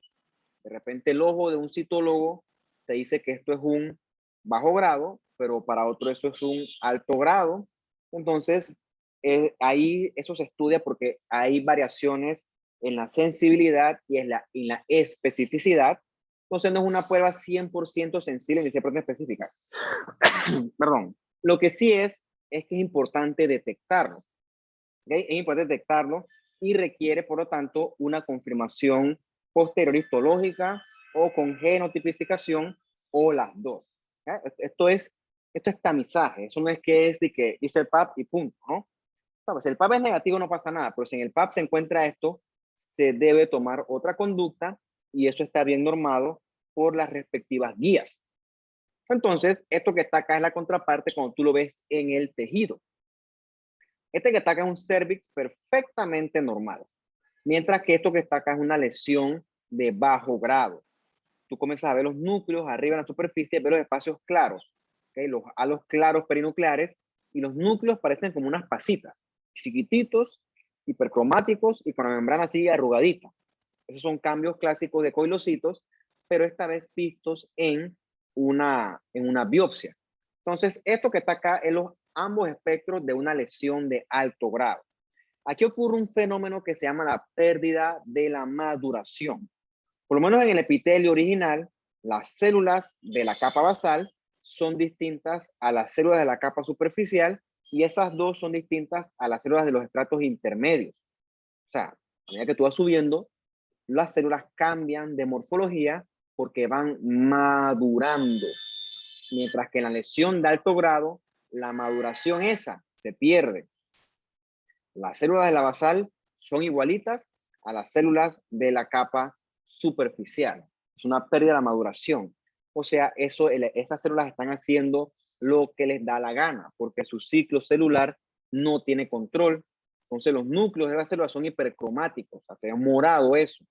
De repente el ojo de un citólogo te dice que esto es un bajo grado, pero para otro eso es un alto grado. Entonces, ahí eso se estudia porque hay variaciones en la sensibilidad y en la especificidad. Entonces, no es una prueba 100% sensible ni 100% específica. Perdón. Lo que sí es que es importante detectarlo. ¿Okay? Es importante detectarlo y requiere, por lo tanto, una confirmación posterior histológica o con genotipificación o las dos. ¿Okay? Esto es tamizaje, eso no es que es de que hice el PAP y punto, ¿no? Si el PAP es negativo no pasa nada, pero si en el PAP se encuentra esto, se debe tomar otra conducta y eso está bien normado por las respectivas guías. Entonces, esto que está acá es la contraparte cuando tú lo ves en el tejido. Este que está acá es un cervix perfectamente normal, mientras que esto que está acá es una lesión de bajo grado. Tú comienzas a ver los núcleos arriba en la superficie, ver los espacios claros, ¿okay? Los halos claros perinucleares y los núcleos parecen como unas pasitas, chiquititos, hipercromáticos y con la membrana así arrugadita. Esos son cambios clásicos de coilocitos, pero esta vez vistos en una biopsia. Entonces, esto que está acá es ambos espectros de una lesión de alto grado. Aquí ocurre un fenómeno que se llama la pérdida de la maduración. Por lo menos en el epitelio original, las células de la capa basal son distintas a las células de la capa superficial y esas dos son distintas a las células de los estratos intermedios. O sea, a medida que tú vas subiendo, las células cambian de morfología porque van madurando. Mientras que en la lesión de alto grado, la maduración esa se pierde. Las células de la basal son igualitas a las células de la capa superficial. Es una pérdida de la maduración. O sea, estas células están haciendo lo que les da la gana, porque su ciclo celular no tiene control. Entonces, los núcleos de las células son hipercromáticos, o sea, morado eso.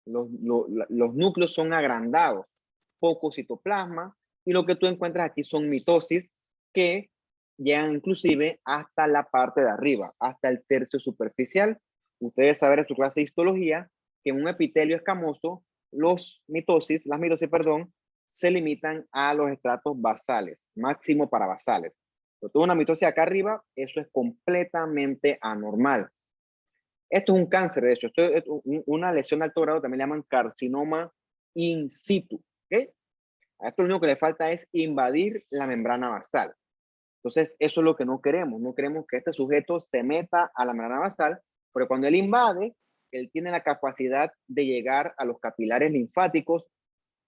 Los núcleos son agrandados, poco citoplasma, y lo que tú encuentras aquí son mitosis que llegan inclusive hasta la parte de arriba, hasta el tercio superficial. Ustedes saben en su clase de histología que en un epitelio escamoso, las mitosis, se limitan a los estratos basales, máximo para basales. Pero tuvo una mitosis acá arriba, eso es completamente anormal. Esto es un cáncer, de hecho, esto es una lesión de alto grado, también le llaman carcinoma in situ. ¿Okay? A esto lo único que le falta es invadir la membrana basal. Entonces, eso es lo que no queremos. No queremos que este sujeto se meta a la membrana basal, porque cuando él invade, él tiene la capacidad de llegar a los capilares linfáticos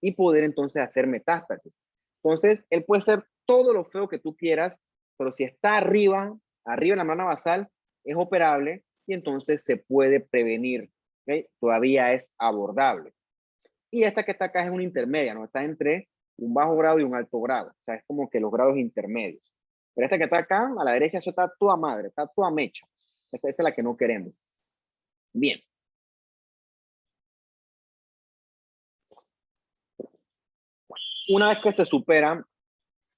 y poder entonces hacer metástasis. Entonces, él puede ser todo lo feo que tú quieras, pero si está arriba en la membrana basal, es operable y entonces se puede prevenir. ¿Okay? Todavía es abordable. Y esta que está acá es una intermedia, ¿no? Está entre un bajo grado y un alto grado. O sea, es como que los grados intermedios. Pero esta que está acá, a la derecha, eso está toda madre, está toda mecha. Esta es la que no queremos. Bien. Una vez que se supera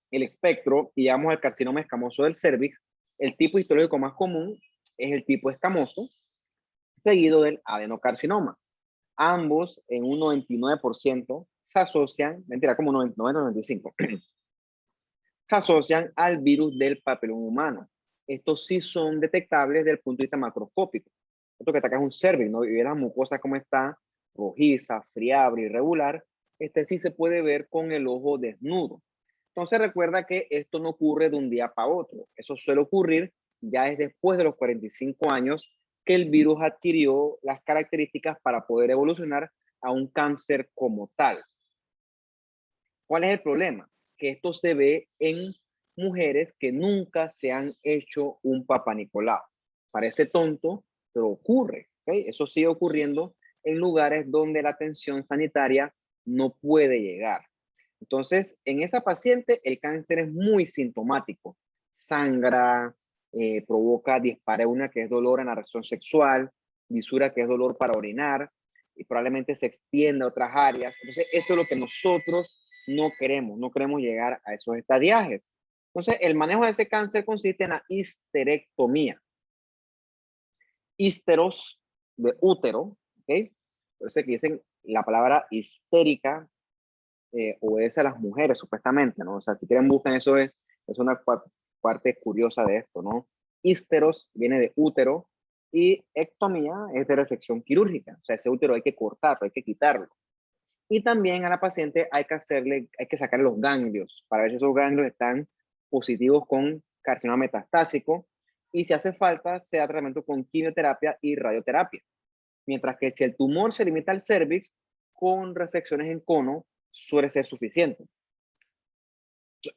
el espectro y llegamos al carcinoma escamoso del cervix, el tipo histológico más común es el tipo escamoso, seguido del adenocarcinoma. Ambos en un 99% se asocian, mentira, como 90-95%, se asocian al virus del papiloma humano. Estos sí son detectables desde el punto de vista macroscópico. Esto que está acá es un cervix, ¿no? Y la mucosa como está, rojiza, friable, irregular, este sí se puede ver con el ojo desnudo. Entonces recuerda que esto no ocurre de un día para otro. Eso suele ocurrir ya es después de los 45 años que el virus adquirió las características para poder evolucionar a un cáncer como tal. ¿Cuál es el problema? Que esto se ve en mujeres que nunca se han hecho un Papá Nicolau. Parece tonto, pero ocurre. ¿Okay? Eso sigue ocurriendo en lugares donde la atención sanitaria no puede llegar. Entonces, en esa paciente el cáncer es muy sintomático. Sangra, provoca dispareunia, que es dolor en la reacción sexual, lisura, que es dolor para orinar, y probablemente se extienda a otras áreas. Entonces, eso es lo que nosotros no queremos llegar a esos estadiajes. Entonces, el manejo de ese cáncer consiste en la histerectomía. Histeros de útero, ¿ok? Por eso que dicen la palabra histérica, obedece a las mujeres, supuestamente, ¿no? O sea, si quieren busquen eso, es una parte curiosa de esto, ¿no? Histeros viene de útero y ectomía es de resección quirúrgica. O sea, ese útero hay que cortarlo, hay que quitarlo. Y también a la paciente hay que sacarle los ganglios para ver si esos ganglios están positivos con carcinoma metastásico. Y si hace falta, se da tratamiento con quimioterapia y radioterapia. Mientras que si el tumor se limita al cervix, con resecciones en cono suele ser suficiente.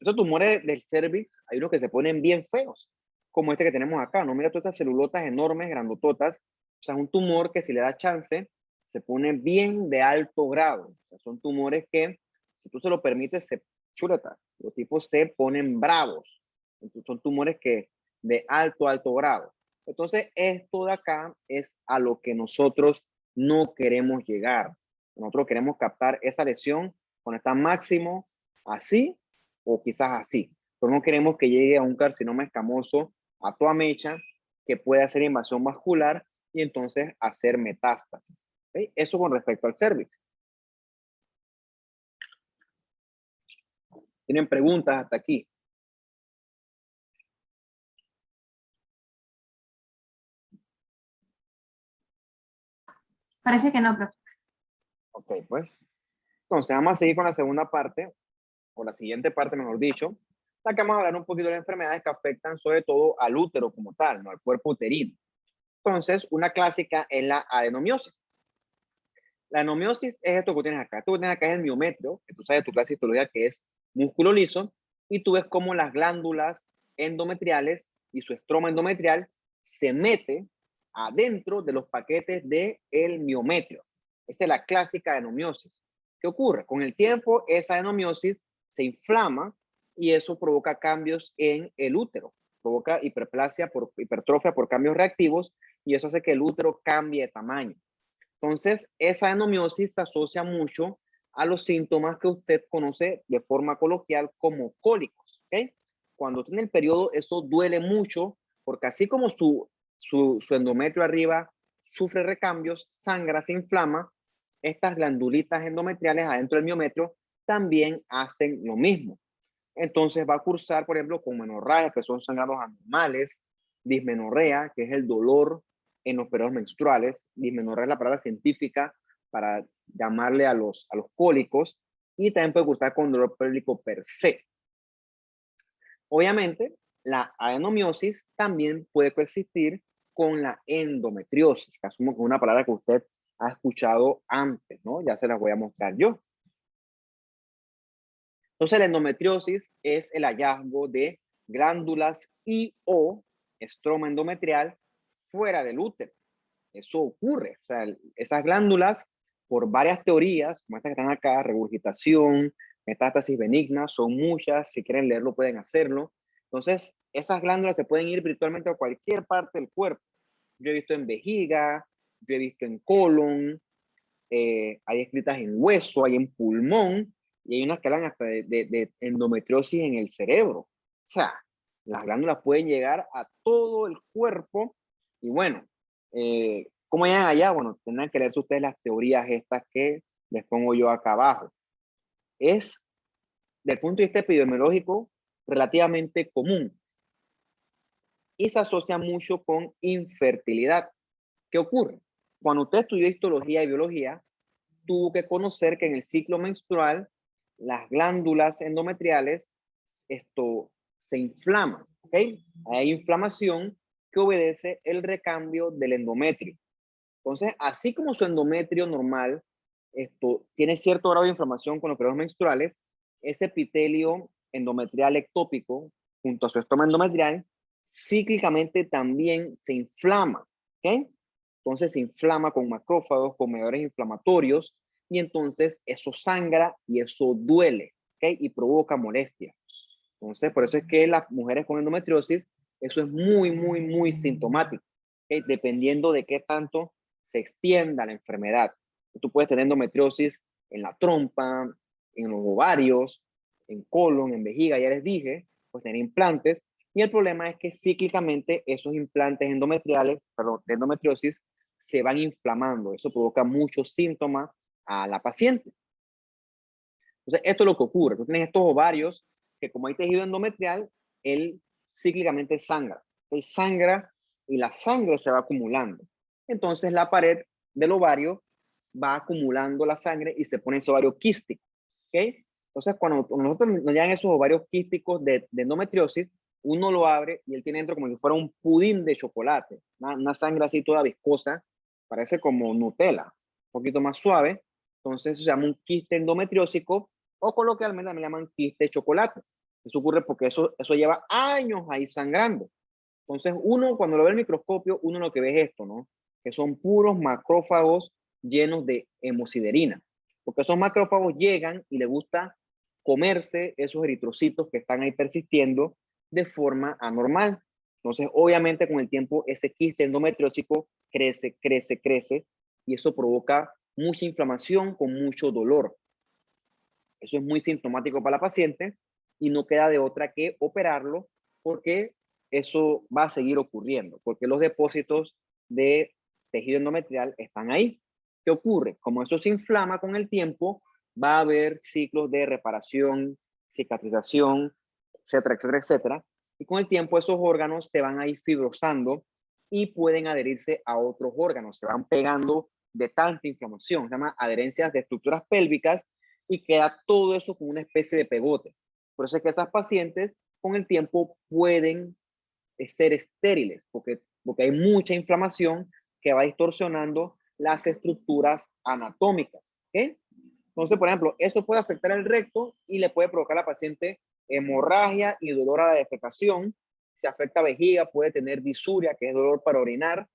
Esos tumores del cervix, hay unos que se ponen bien feos, como este que tenemos acá, ¿no? Mira todas estas celulotas enormes, grandototas. O sea, es un tumor que si le da chance, se pone bien de alto grado. O sea, son tumores que, si tú se lo permites, se chuleta. Los tipos se ponen bravos. Entonces, son tumores que de alto grado. Entonces, esto de acá es a lo que nosotros no queremos llegar. Nosotros queremos captar esa lesión cuando está máximo así o quizás así. pero no queremos que llegue a un carcinoma escamoso a toda mecha que puede hacer invasión vascular y entonces hacer metástasis. ¿Okay? Eso con respecto al cervix. ¿Tienen preguntas hasta aquí? Parece que no, profe. Ok, pues. Entonces vamos a seguir con la segunda parte, o la siguiente parte, mejor dicho, la que vamos a hablar un poquito de las enfermedades que afectan sobre todo al útero como tal, ¿no? Al cuerpo uterino. Entonces, una clásica es la adenomiosis. La adenomiosis es esto que tienes acá. Esto que tienes acá es el miometrio, que tú sabes de tu clase de histología que es músculo liso, y tú ves cómo las glándulas endometriales y su estroma endometrial se mete adentro de los paquetes del miometrio. Esta es la clásica adenomiosis. ¿Qué ocurre? Con el tiempo, esa adenomiosis se inflama y eso provoca cambios en el útero. Provoca hiperplasia por hipertrofia por cambios reactivos y eso hace que el útero cambie de tamaño. Entonces, esa adenomiosis se asocia mucho a los síntomas que usted conoce de forma coloquial como cólicos. ¿Okay? Cuando tiene el periodo, eso duele mucho porque así como su endometrio arriba sufre recambios, sangra, se inflama, estas glandulitas endometriales adentro del miometrio también hacen lo mismo. Entonces va a cursar, por ejemplo, con menorragia, que son sangrados anormales, dismenorrea, que es el dolor en los periodos menstruales. Dismenorrea es la palabra científica para llamarle a los cólicos, y también puede cursar con dolor pélvico per se. Obviamente, la adenomiosis también puede coexistir con la endometriosis, que asumo que es una palabra que usted ha escuchado antes, ¿no? Ya se las voy a mostrar yo. Entonces, la endometriosis es el hallazgo de glándulas y o estroma endometrial fuera del útero. Eso ocurre. O sea, esas glándulas, por varias teorías, como estas que están acá, regurgitación, metástasis benigna, son muchas. Si quieren leerlo, pueden hacerlo. Entonces, esas glándulas se pueden ir virtualmente a cualquier parte del cuerpo. Yo he visto en vejiga, yo he visto en colon, hay escritas en hueso, hay en pulmón, y hay unas que hablan hasta de endometriosis en el cerebro. O sea, las glándulas pueden llegar a todo el cuerpo. Y bueno, ¿cómo llegan allá? Bueno, tendrán que leerse ustedes las teorías estas que les pongo yo acá abajo. Es, del punto de vista epidemiológico, relativamente común y se asocia mucho con infertilidad. ¿Qué ocurre? Cuando usted estudió histología y biología, tuvo que conocer que en el ciclo menstrual las glándulas endometriales se inflaman, ¿ok? Hay inflamación que obedece el recambio del endometrio. Entonces, así como su endometrio normal tiene cierto grado de inflamación con los periodos menstruales, ese epitelio endometrial ectópico junto a su estoma endometrial cíclicamente también se inflama, ¿ok? Entonces se inflama con macrófagos, con mediadores inflamatorios, y entonces eso sangra y eso duele, ¿ok? Y provoca molestias. Entonces, por eso es que las mujeres con endometriosis, eso es muy, muy, muy sintomático, ¿ok? Dependiendo de qué tanto se extienda la enfermedad. Tú puedes tener endometriosis en la trompa, en los ovarios, en colon, en vejiga, ya les dije, pues tener implantes. Y el problema es que cíclicamente esos implantes endometriales, perdón, de endometriosis, se van inflamando. Eso provoca muchos síntomas a la paciente. Entonces, esto es lo que ocurre. Tú tienes estos ovarios que, como hay tejido endometrial, él cíclicamente sangra. Él sangra y la sangre se va acumulando. Entonces, la pared del ovario va acumulando la sangre y se pone ese ovario quístico. ¿Ok? Entonces, cuando nosotros nos llegan esos ovarios quísticos de endometriosis, uno lo abre y él tiene dentro como si fuera un pudín de chocolate. Una sangre así toda viscosa, parece como Nutella, un poquito más suave. Entonces, eso se llama un quiste endometriósico, o coloquialmente me llaman quiste de chocolate. Eso ocurre porque eso lleva años ahí sangrando. Entonces, uno cuando lo ve en el microscopio, uno lo que ve es esto, ¿no? Que son puros macrófagos llenos de hemosiderina. Porque esos macrófagos llegan y les gusta comerse esos eritrocitos que están ahí persistiendo de forma anormal. Entonces, obviamente, con el tiempo, ese quiste endometriósico crece, crece, crece, y eso provoca mucha inflamación con mucho dolor. Eso es muy sintomático para la paciente y no queda de otra que operarlo porque eso va a seguir ocurriendo, porque los depósitos de tejido endometrial están ahí. ¿Qué ocurre? Como eso se inflama con el tiempo, va a haber ciclos de reparación, cicatrización, etcétera, etcétera, etcétera. Y con el tiempo esos órganos se van a ir fibrosando y pueden adherirse a otros órganos, se van pegando de tanta inflamación, se llama adherencias de estructuras pélvicas y queda todo eso como una especie de pegote. Por eso es que esas pacientes con el tiempo pueden ser estériles, porque hay mucha inflamación que va distorsionando las estructuras anatómicas. ¿Okay? Entonces, por ejemplo, eso puede afectar el recto y le puede provocar a la paciente hemorragia y dolor a la defecación. Si afecta vejiga, puede tener disuria, que es dolor para orinar,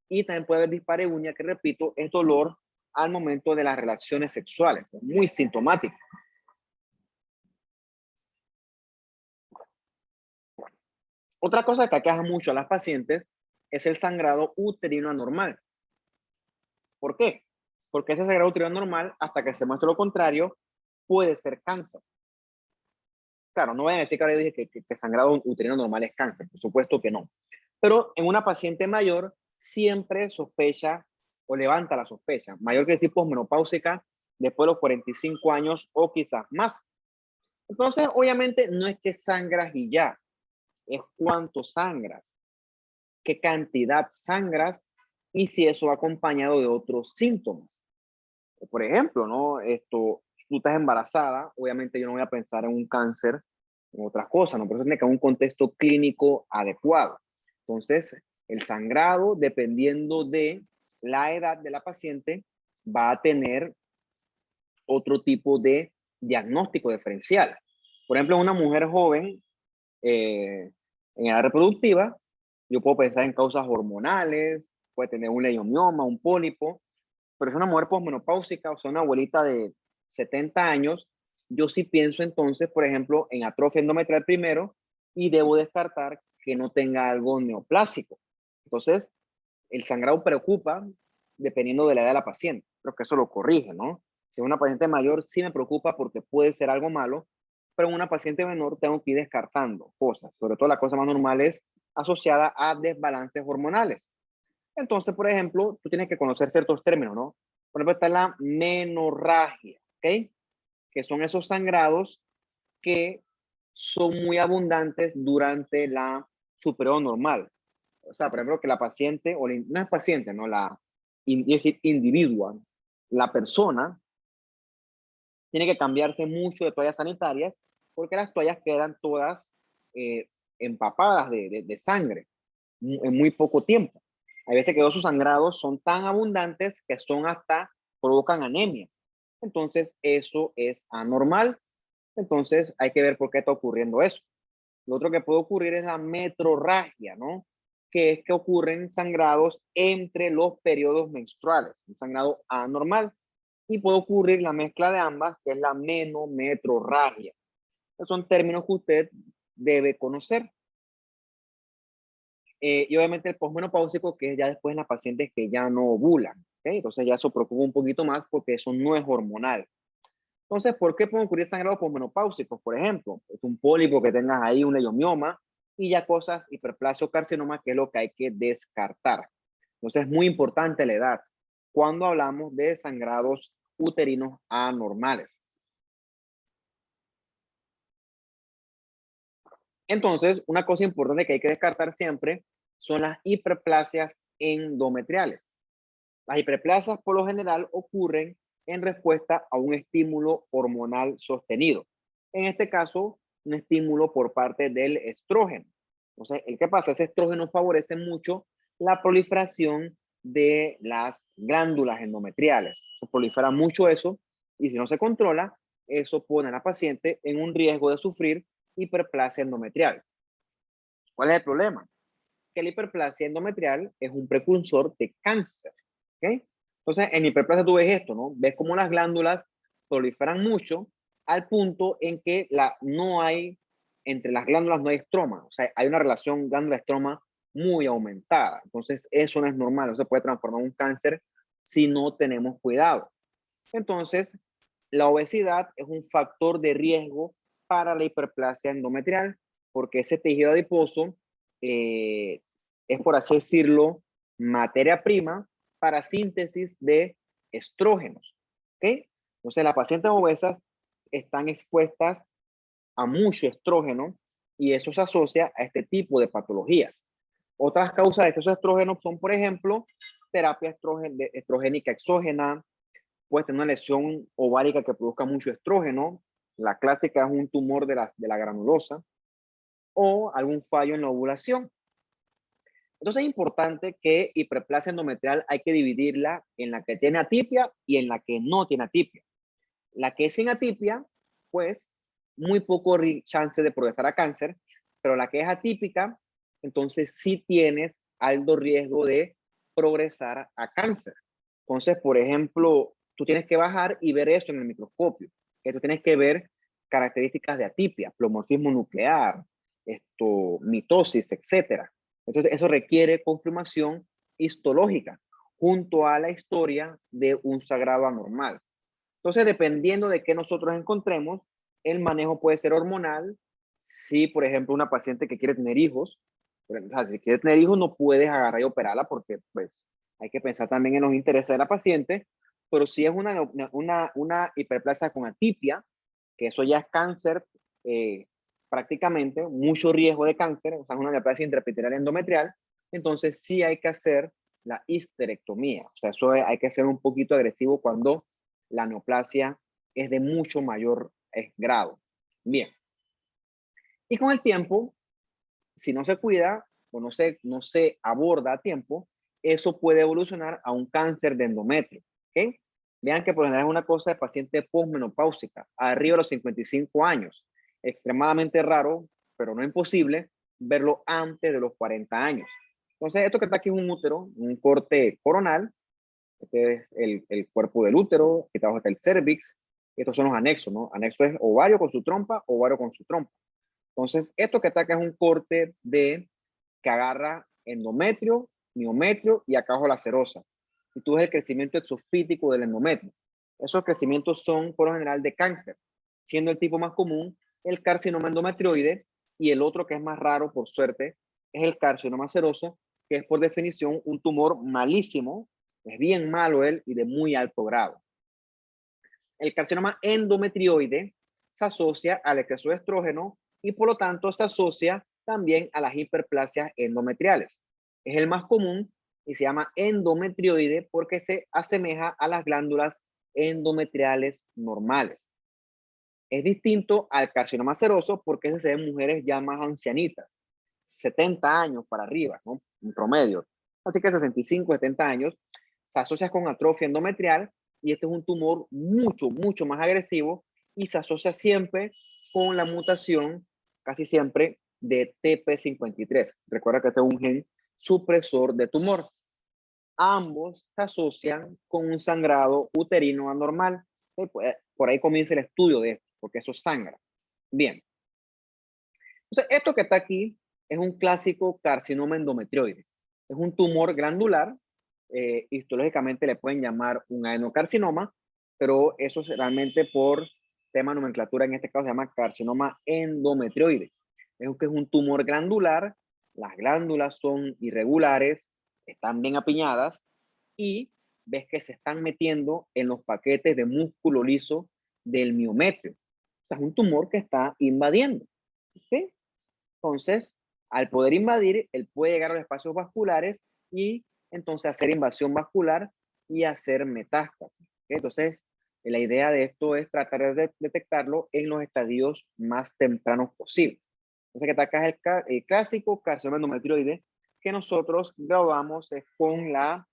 y también puede haber dispareunia, que repito, es dolor al momento de las relaciones sexuales. Es muy sintomático. Otra cosa que aqueja mucho a las pacientes es el sangrado uterino anormal. ¿Por qué? Porque ese sangrado uterino anormal, hasta que se muestre lo contrario, puede ser cáncer. Claro, no vayan a decir que ahora dije que sangrado uterino normal es cáncer, por supuesto que no. Pero en una paciente mayor siempre sospecha o levanta la sospecha, mayor que decir posmenopáusica después de los 45 años o quizás más. Entonces, obviamente no es que sangras y ya, es cuánto sangras, qué cantidad sangras y si eso va acompañado de otros síntomas. Por ejemplo, ¿no? Tú estás embarazada, obviamente yo no voy a pensar en un cáncer, en otras cosas, ¿no? Por eso tiene que haber un contexto clínico adecuado. Entonces, el sangrado, dependiendo de la edad de la paciente, va a tener otro tipo de diagnóstico diferencial. Por ejemplo, en una mujer joven, en edad reproductiva, yo puedo pensar en causas hormonales, puede tener un leiomioma, un pólipo, pero es una mujer posmenopáusica, o sea, una abuelita de 70 años, yo sí pienso entonces, por ejemplo, en atrofia endometrial primero y debo descartar que no tenga algo neoplásico. Entonces, el sangrado preocupa dependiendo de la edad de la paciente. Creo que eso lo corrige, ¿no? Si es una paciente mayor, sí me preocupa porque puede ser algo malo, pero en una paciente menor tengo que ir descartando cosas. Sobre todo la cosa más normal es asociada a desbalances hormonales. Entonces, por ejemplo, tú tienes que conocer ciertos términos, ¿no? Por ejemplo, está la menorragia, ¿ok? Que son esos sangrados que son muy abundantes durante su periodo normal. O sea, por ejemplo, que la paciente, o no es paciente, ¿no? Es decir, individua, la persona tiene que cambiarse mucho de toallas sanitarias porque las toallas quedan todas eh, empapadas de sangre en muy poco tiempo. Hay veces que esos sangrados son tan abundantes que provocan anemia. Entonces, eso es anormal. Entonces, hay que ver por qué está ocurriendo eso. Lo otro que puede ocurrir es la metrorragia, ¿no? Que es que ocurren sangrados entre los periodos menstruales, un sangrado anormal. Y puede ocurrir la mezcla de ambas, que es la menometrorragia. Esos son términos que usted debe conocer. Y obviamente el posmenopáusico, que es ya después en las pacientes que ya no ovulan. ¿Okay? Entonces ya eso preocupa un poquito más porque eso no es hormonal. Entonces, ¿por qué pueden ocurrir sangrados posmenopáusicos? Por ejemplo, es un pólipo que tengas ahí, un leiomioma, y ya cosas, hiperplasia o carcinoma, que es lo que hay que descartar. Entonces, es muy importante la edad cuando hablamos de sangrados uterinos anormales. Entonces, una cosa importante que hay que descartar siempre son las hiperplasias endometriales. Las hiperplasias por lo general ocurren en respuesta a un estímulo hormonal sostenido. En este caso, un estímulo por parte del estrógeno. Entonces, ¿qué pasa? Ese estrógeno favorece mucho la proliferación de las glándulas endometriales. Se prolifera mucho eso y si no se controla, eso pone a la paciente en un riesgo de sufrir hiperplasia endometrial. ¿Cuál es el problema? Que la hiperplasia endometrial es un precursor de cáncer. ¿Okay? Entonces, en hiperplasia tú ves esto, ¿no? Ves cómo las glándulas proliferan mucho al punto en que entre las glándulas no hay estroma. O sea, hay una relación glándula-estroma muy aumentada. Entonces, eso no es normal. Eso se puede transformar en un cáncer si no tenemos cuidado. Entonces, la obesidad es un factor de riesgo para la hiperplasia endometrial, porque ese tejido adiposo es, por así decirlo, materia prima para síntesis de estrógenos. ¿Ok? Entonces, las pacientes obesas están expuestas a mucho estrógeno y eso se asocia a este tipo de patologías. Otras causas de exceso de estrógeno son, por ejemplo, terapia estrogénica exógena, puede tener una lesión ovárica que produzca mucho estrógeno, la clásica es un tumor de la granulosa, o algún fallo en la ovulación. Entonces es importante que hiperplasia endometrial hay que dividirla en la que tiene atipia y en la que no tiene atipia. La que es sin atipia, pues muy poco chance de progresar a cáncer, pero la que es atípica, entonces sí tienes alto riesgo de progresar a cáncer. Entonces, por ejemplo, tú tienes que bajar y ver eso en el microscopio. Que tú tienes que ver características de atipia, plomorfismo nuclear, mitosis, etcétera. Entonces, eso requiere confirmación histológica junto a la historia de un sangrado anormal. Entonces, dependiendo de qué nosotros encontremos, el manejo puede ser hormonal. Si, por ejemplo, una paciente que quiere tener hijos, o sea, si quiere tener hijos, no puedes agarrar y operarla porque, pues, hay que pensar también en los intereses de la paciente. Pero si es una hiperplasia con atipia, que eso ya es cáncer, prácticamente, mucho riesgo de cáncer, o sea, una neoplasia intraepitelial endometrial, entonces sí hay que hacer la histerectomía. O sea, eso hay que ser un poquito agresivo cuando la neoplasia es de mucho mayor grado. Bien. Y con el tiempo, si no se cuida o no se aborda a tiempo, eso puede evolucionar a un cáncer de endometrio. ¿Okay? Vean que por lo general es una cosa de paciente posmenopáusica, arriba de los 55 años. Extremadamente raro, pero no imposible, verlo antes de los 40 años. Entonces, esto que está aquí es un útero, un corte coronal. Este es el cuerpo del útero, aquí abajo está el cervix. Estos son los anexos, ¿no? Anexo es ovario con su trompa, ovario con su trompa. Entonces, esto que está acá es un corte que agarra endometrio, miometrio y acá abajo la serosa. Y tú ves el crecimiento exofítico del endometrio. Esos crecimientos son por lo general de cáncer, siendo el tipo más común el carcinoma endometrioide y el otro que es más raro, por suerte, es el carcinoma seroso, que es por definición un tumor malísimo, es bien malo él y de muy alto grado. El carcinoma endometrioide se asocia al exceso de estrógeno y por lo tanto se asocia también a las hiperplasias endometriales. Es el más común y se llama endometrioide porque se asemeja a las glándulas endometriales normales. Es distinto al carcinoma seroso porque ese se ve en mujeres ya más ancianitas, 70 años para arriba, ¿no? En promedio. Así que 65, 70 años, se asocia con atrofia endometrial y este es un tumor mucho más agresivo y se asocia siempre con la mutación, casi siempre, de TP53. Recuerda que este es un gen supresor de tumor. Ambos se asocian con un sangrado uterino anormal. Por ahí comienza el estudio de esto, porque eso sangra. Bien. Entonces, esto que está aquí es un clásico carcinoma endometrioide. Es un tumor glandular. Histológicamente le pueden llamar un adenocarcinoma, pero eso es realmente por tema de nomenclatura, en este caso se llama carcinoma endometrioide. Es un tumor glandular, las glándulas son irregulares, están bien apiñadas y ves que se están metiendo en los paquetes de músculo liso del miometrio. O sea, es un tumor que está invadiendo. ¿Sí? Entonces, al poder invadir, él puede llegar a los espacios vasculares y entonces hacer invasión vascular y hacer metástasis. ¿Okay? Entonces, la idea de esto es tratar de detectarlo en los estadios más tempranos posibles. Entonces, que acá es el clásico carcinoma endometrioide que nosotros graduamos con la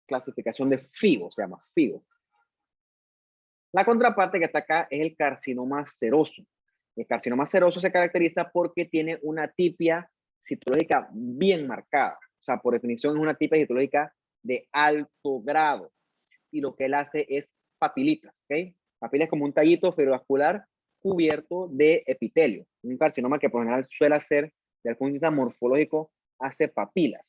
clasificación de FIGO, se llama FIGO. La contraparte que está acá es el carcinoma seroso. El carcinoma seroso se caracteriza porque tiene una atipia citológica bien marcada. O sea, por definición es una atipia citológica de alto grado. Y lo que él hace es papilitas, ¿ok? Papila es como un tallito fibrovascular cubierto de epitelio. Un carcinoma que por general suele hacer, desde el punto de vista morfológico, hace papilas.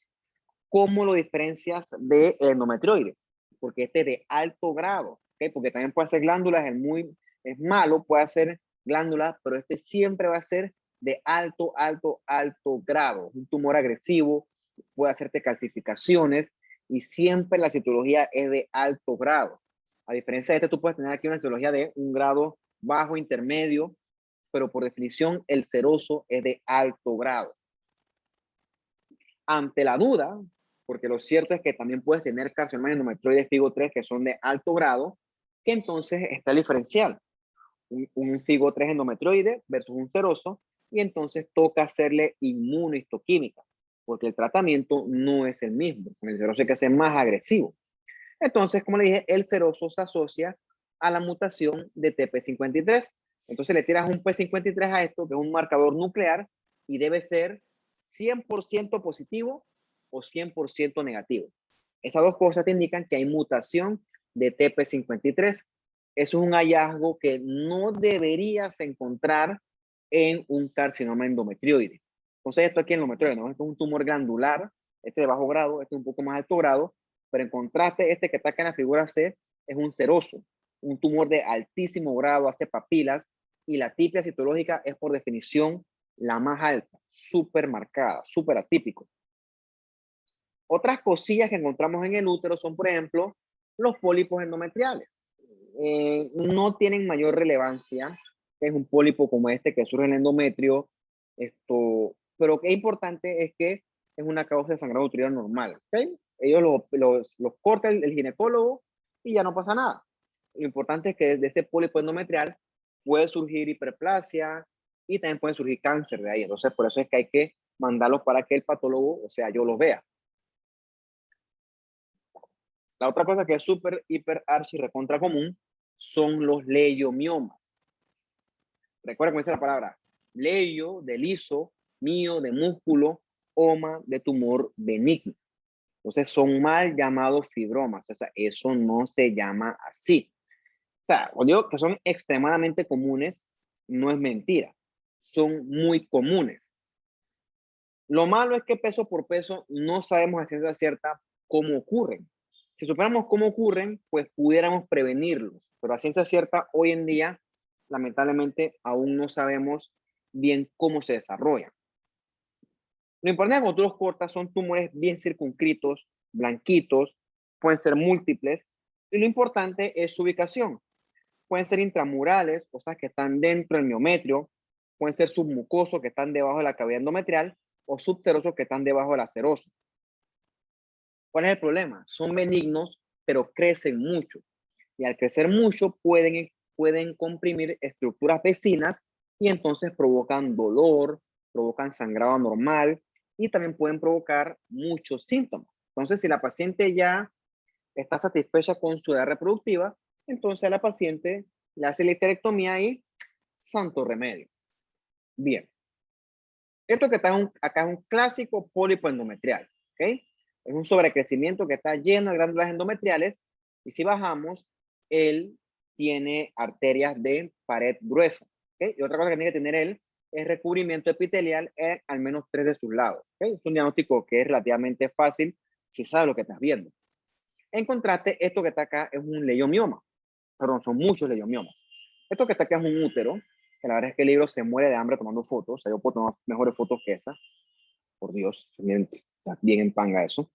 ¿Cómo lo diferencias del endometrioide? Porque este es de alto grado, ¿okay? Porque también puede ser glándulas, es malo, puede ser glándula, pero este siempre va a ser de alto, alto, alto grado. Un tumor agresivo, puede hacerte calcificaciones y siempre la citología es de alto grado. A diferencia de este, tú puedes tener aquí una citología de un grado bajo, intermedio, pero por definición el seroso es de alto grado. Ante la duda, porque lo cierto es que también puedes tener carcinoma endometrioide FIGO 3 que son de alto grado, que entonces está el diferencial. Un FIGO 3 endometrioide versus un seroso, y entonces toca hacerle inmunohistoquímica, porque el tratamiento no es el mismo. Con el seroso hay que ser más agresivo. Entonces, como le dije, el seroso se asocia a la mutación de TP53. Entonces le tiras un P53 a esto, que es un marcador nuclear, y debe ser 100% positivo o 100% negativo. Esas dos cosas te indican que hay mutación de TP53. Eso es un hallazgo que no deberías encontrar en un carcinoma endometrioide. Entonces, esto aquí en endometrioide, ¿no? Esto es un tumor glandular, este de bajo grado, este un poco más alto grado, pero en contraste, este que está acá en la figura C es un seroso, un tumor de altísimo grado, hace papilas, y la tipia citológica es por definición la más alta, súper marcada, súper atípico. Otras cosillas que encontramos en el útero son, por ejemplo, los pólipos endometriales. No tienen mayor relevancia, es un pólipo como este que surge en el endometrio, pero que es importante es que es una causa de sangrado uterino normal. ¿Okay? Ellos los corta el ginecólogo y ya no pasa nada. Lo importante es que desde ese pólipo endometrial puede surgir hiperplasia y también puede surgir cáncer de ahí. Entonces, por eso es que hay que mandarlos para que el patólogo, o sea, yo los vea. La otra cosa que es súper, hiper, archi, recontra común son los leiomiomas. Recuerda cómo dice la palabra. Leio, de liso, mío, de músculo, oma, de tumor benigno. Entonces son mal llamados fibromas. O sea, eso no se llama así. O sea, cuando digo que son extremadamente comunes, no es mentira. Son muy comunes. Lo malo es que peso por peso no sabemos a ciencia cierta cómo ocurren. Si supiéramos cómo ocurren, pues pudiéramos prevenirlos. Pero a ciencia cierta, hoy en día, lamentablemente, aún no sabemos bien cómo se desarrollan. Lo importante cuando tú los cortas son tumores bien circunscritos, blanquitos, pueden ser múltiples, y lo importante es su ubicación. Pueden ser intramurales, cosas que están dentro del miometrio, pueden ser submucosos que están debajo de la cavidad endometrial, o subserosos que están debajo de la serosa. ¿Cuál es el problema? Son benignos, pero crecen mucho. Y al crecer mucho pueden comprimir estructuras vecinas y entonces provocan dolor, provocan sangrado anormal y también pueden provocar muchos síntomas. Entonces, si la paciente ya está satisfecha con su edad reproductiva, entonces a la paciente le hace la histerectomía y santo remedio. Bien. Esto que está acá es un clásico pólipo endometrial, ¿ok? Es un sobrecrecimiento que está lleno de glándulas endometriales y si bajamos, él tiene arterias de pared gruesa, ¿ok? Y otra cosa que tiene que tener él es recubrimiento epitelial en al menos 3 de sus lados, ¿ok? Es un diagnóstico que es relativamente fácil si sabes lo que estás viendo. En contraste, esto que está acá es un leiomioma, perdón, son muchos leimiomas. Esto que está acá es un útero, que la verdad es que el libro se muere de hambre tomando fotos, o sea, yo puedo tomar mejores fotos que esa, por Dios, está bien en panga eso.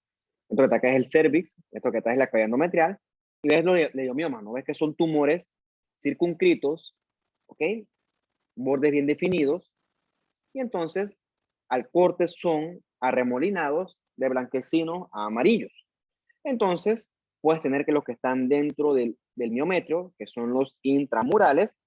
Esto que está acá es el cervix, esto que está es la cavidad endometrial, y ves los leimiomas, ¿no? Ves que son tumores circunscritos, ¿ok? Bordes bien definidos, y entonces al corte son arremolinados de blanquecinos a amarillos. Entonces, puedes tener que los que están dentro del miometrio, que son los intramurales,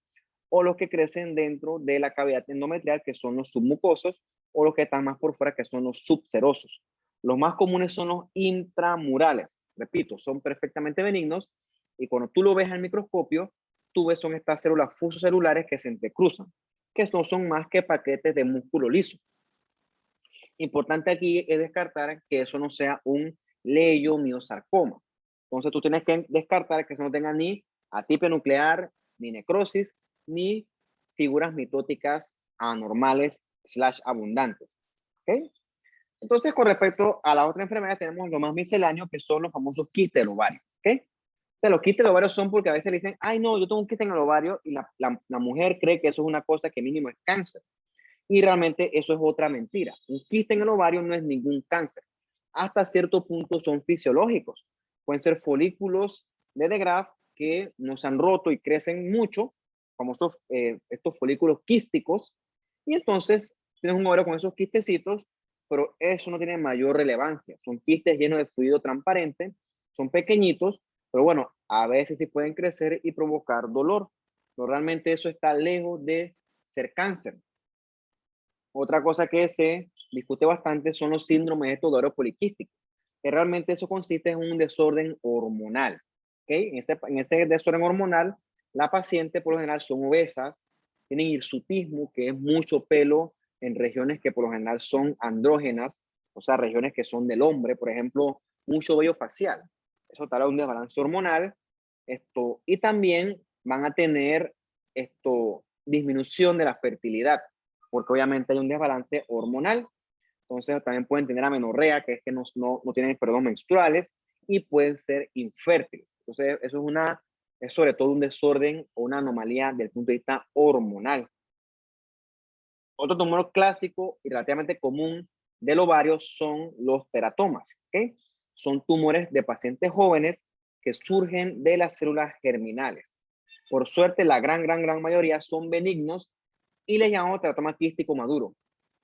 o los que crecen dentro de la cavidad endometrial, que son los submucosos, o los que están más por fuera, que son los subserosos. Los más comunes son los intramurales. Repito, son perfectamente benignos y cuando tú lo ves al microscopio, tú ves son estas células fusocelulares que se entrecruzan, que no son más que paquetes de músculo liso. Importante aquí es descartar que eso no sea un leiomiosarcoma. Entonces tú tienes que descartar que eso no tenga ni atipia nuclear, ni necrosis, ni figuras mitóticas anormales / abundantes. ¿Okay? Entonces, con respecto a la otra enfermedad, tenemos lo más misceláneo, que son los famosos quistes del ovario. ¿Okay? O sea, los quistes del ovario son porque a veces le dicen, ay, no, yo tengo un quiste en el ovario y la mujer cree que eso es una cosa que mínimo es cáncer. Y realmente eso es otra mentira. Un quiste en el ovario no es ningún cáncer. Hasta cierto punto son fisiológicos. Pueden ser folículos de Graaff que no se han roto y crecen mucho, como estos folículos quísticos. Y entonces tienes un ovario con esos quistecitos, pero eso no tiene mayor relevancia. Son quistes llenos de fluido transparente, son pequeñitos, pero bueno, a veces sí pueden crecer y provocar dolor. Pero realmente eso está lejos de ser cáncer. Otra cosa que se discute bastante son los síndromes estos de ovario poliquístico, que realmente eso consiste en un desorden hormonal. ¿Okay? En ese desorden hormonal, la paciente por lo general son obesas, tienen hirsutismo, que es mucho pelo en regiones que por lo general son andrógenas, o sea, regiones que son del hombre, por ejemplo, mucho vello facial. Eso tal vez un desbalance hormonal. Y también van a tener disminución de la fertilidad porque obviamente hay un desbalance hormonal. Entonces también pueden tener amenorrea, que es que no tienen periodos menstruales y pueden ser infértiles. Entonces eso es sobre todo un desorden o una anomalía del punto de vista hormonal. Otro tumor clásico y relativamente común del ovario son los teratomas. ¿Okay? Son tumores de pacientes jóvenes que surgen de las células germinales. Por suerte, la gran mayoría son benignos y les llamamos teratoma quístico maduro.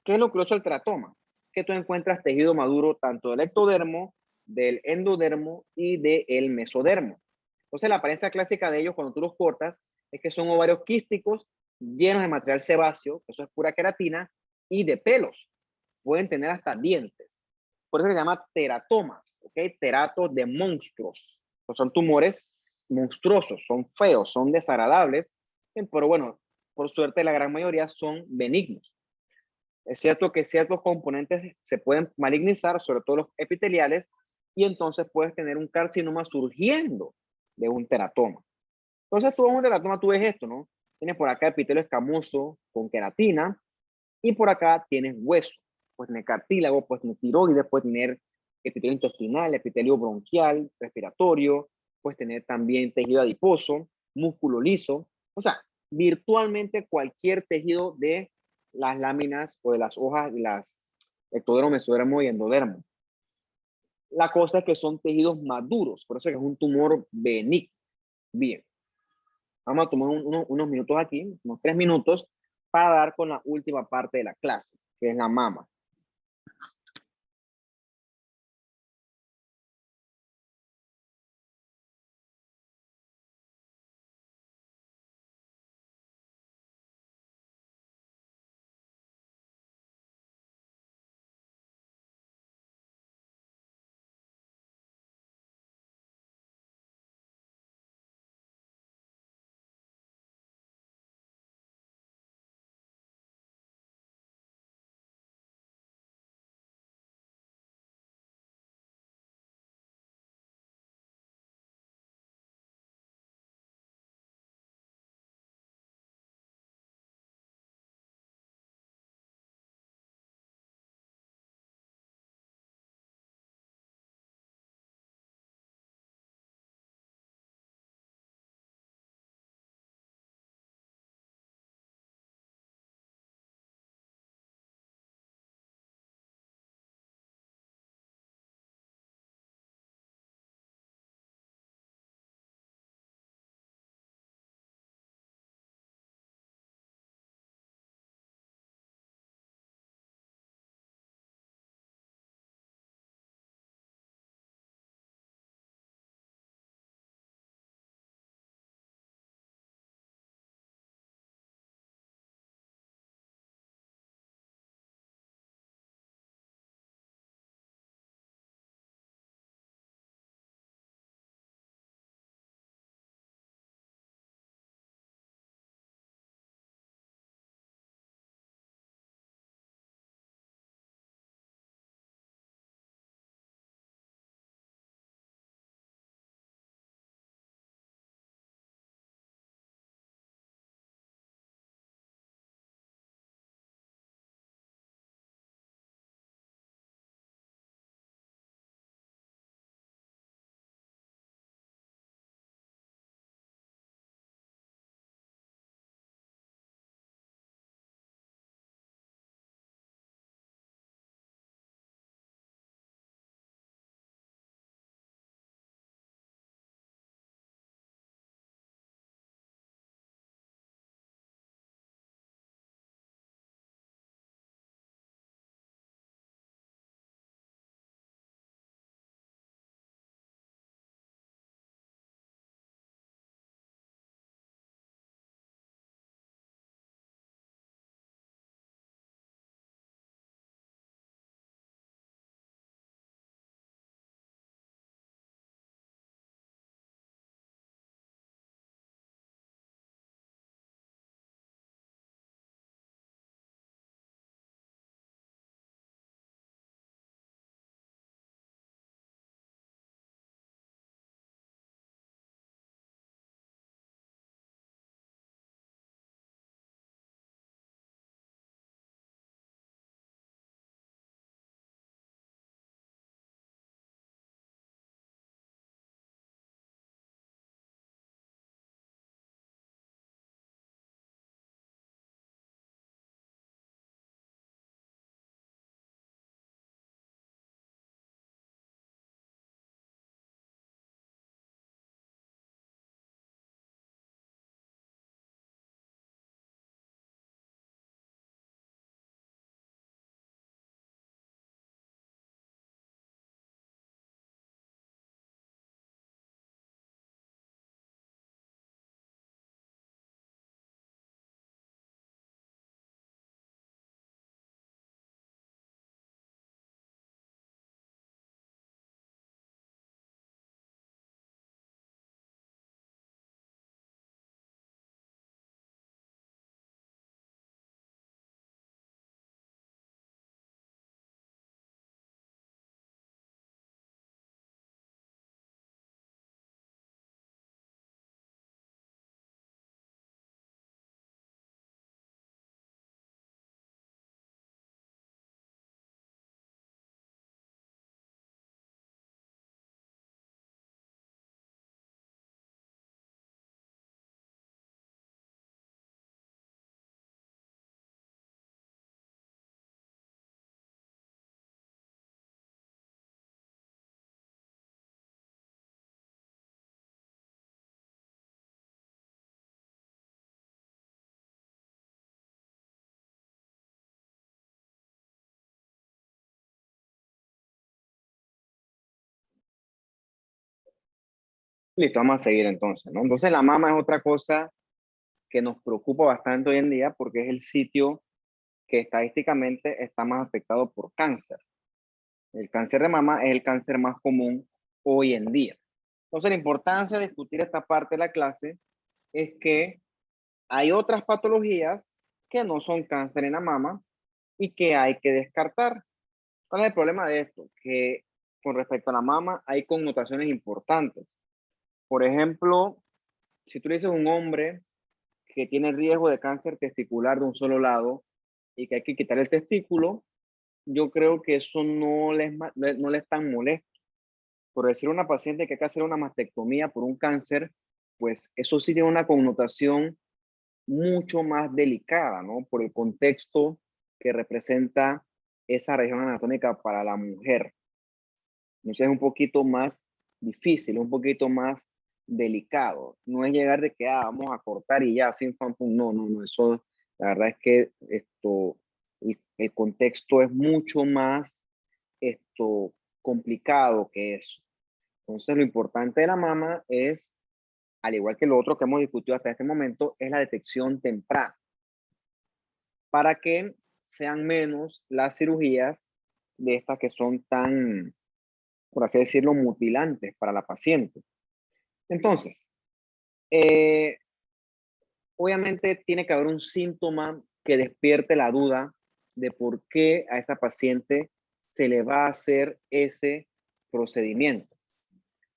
¿Qué es lo curioso del teratoma? Que tú encuentras tejido maduro tanto del ectodermo, del endodermo y del mesodermo. Entonces, la apariencia clásica de ellos cuando tú los cortas es que son ovarios quísticos llenos de material sebáceo, que eso es pura queratina, y de pelos. Pueden tener hasta dientes. Por eso se llama teratomas, ¿ok? Teratos de monstruos. Pues son tumores monstruosos, son feos, son desagradables, pero bueno, por suerte la gran mayoría son benignos. Es cierto que ciertos componentes se pueden malignizar, sobre todo los epiteliales, y entonces puedes tener un carcinoma surgiendo de un teratoma. Entonces tú en un teratoma tú ves esto, ¿no? Tienes por acá epitelio escamoso con queratina y por acá tienes hueso. Puedes tener cartílago, puedes tener tiroides, puedes tener epitelio intestinal, epitelio bronquial, respiratorio, puedes tener también tejido adiposo, músculo liso, o sea, virtualmente cualquier tejido de las láminas o de las hojas de las ectodermo, mesodermo y endodermo. La cosa es que son tejidos maduros, por eso es que es un tumor benigno. Bien, vamos a tomar unos minutos aquí, unos 3 minutos, para dar con la última parte de la clase, que es la mama. Listo, vamos a seguir entonces, ¿no? Entonces la mama es otra cosa que nos preocupa bastante hoy en día porque es el sitio que estadísticamente está más afectado por cáncer. El cáncer de mama es el cáncer más común hoy en día. Entonces la importancia de discutir esta parte de la clase es que hay otras patologías que no son cáncer en la mama y que hay que descartar. ¿Cuál es el problema de esto? Que con respecto a la mama hay connotaciones importantes. Por ejemplo, si tú le dices a un hombre que tiene riesgo de cáncer testicular de un solo lado y que hay que quitar el testículo, yo creo que eso no le es tan molesto. Por decir a una paciente que hay que hacer una mastectomía por un cáncer, pues eso sí tiene una connotación mucho más delicada, ¿no? Por el contexto que representa esa región anatómica para la mujer. Entonces es un poquito más difícil, un poquito más delicado. No es llegar de que vamos a cortar y ya, fin, fan, pum. No, no, no. Eso, la verdad es que el contexto es mucho más complicado que eso. Entonces lo importante de la mama es, al igual que lo otro que hemos discutido hasta este momento, es la detección temprana para que sean menos las cirugías de estas que son tan, por así decirlo, mutilantes para la paciente. Entonces, eh, obviamente tiene que haber un síntoma que despierte la duda de por qué a esa paciente se le va a hacer ese procedimiento.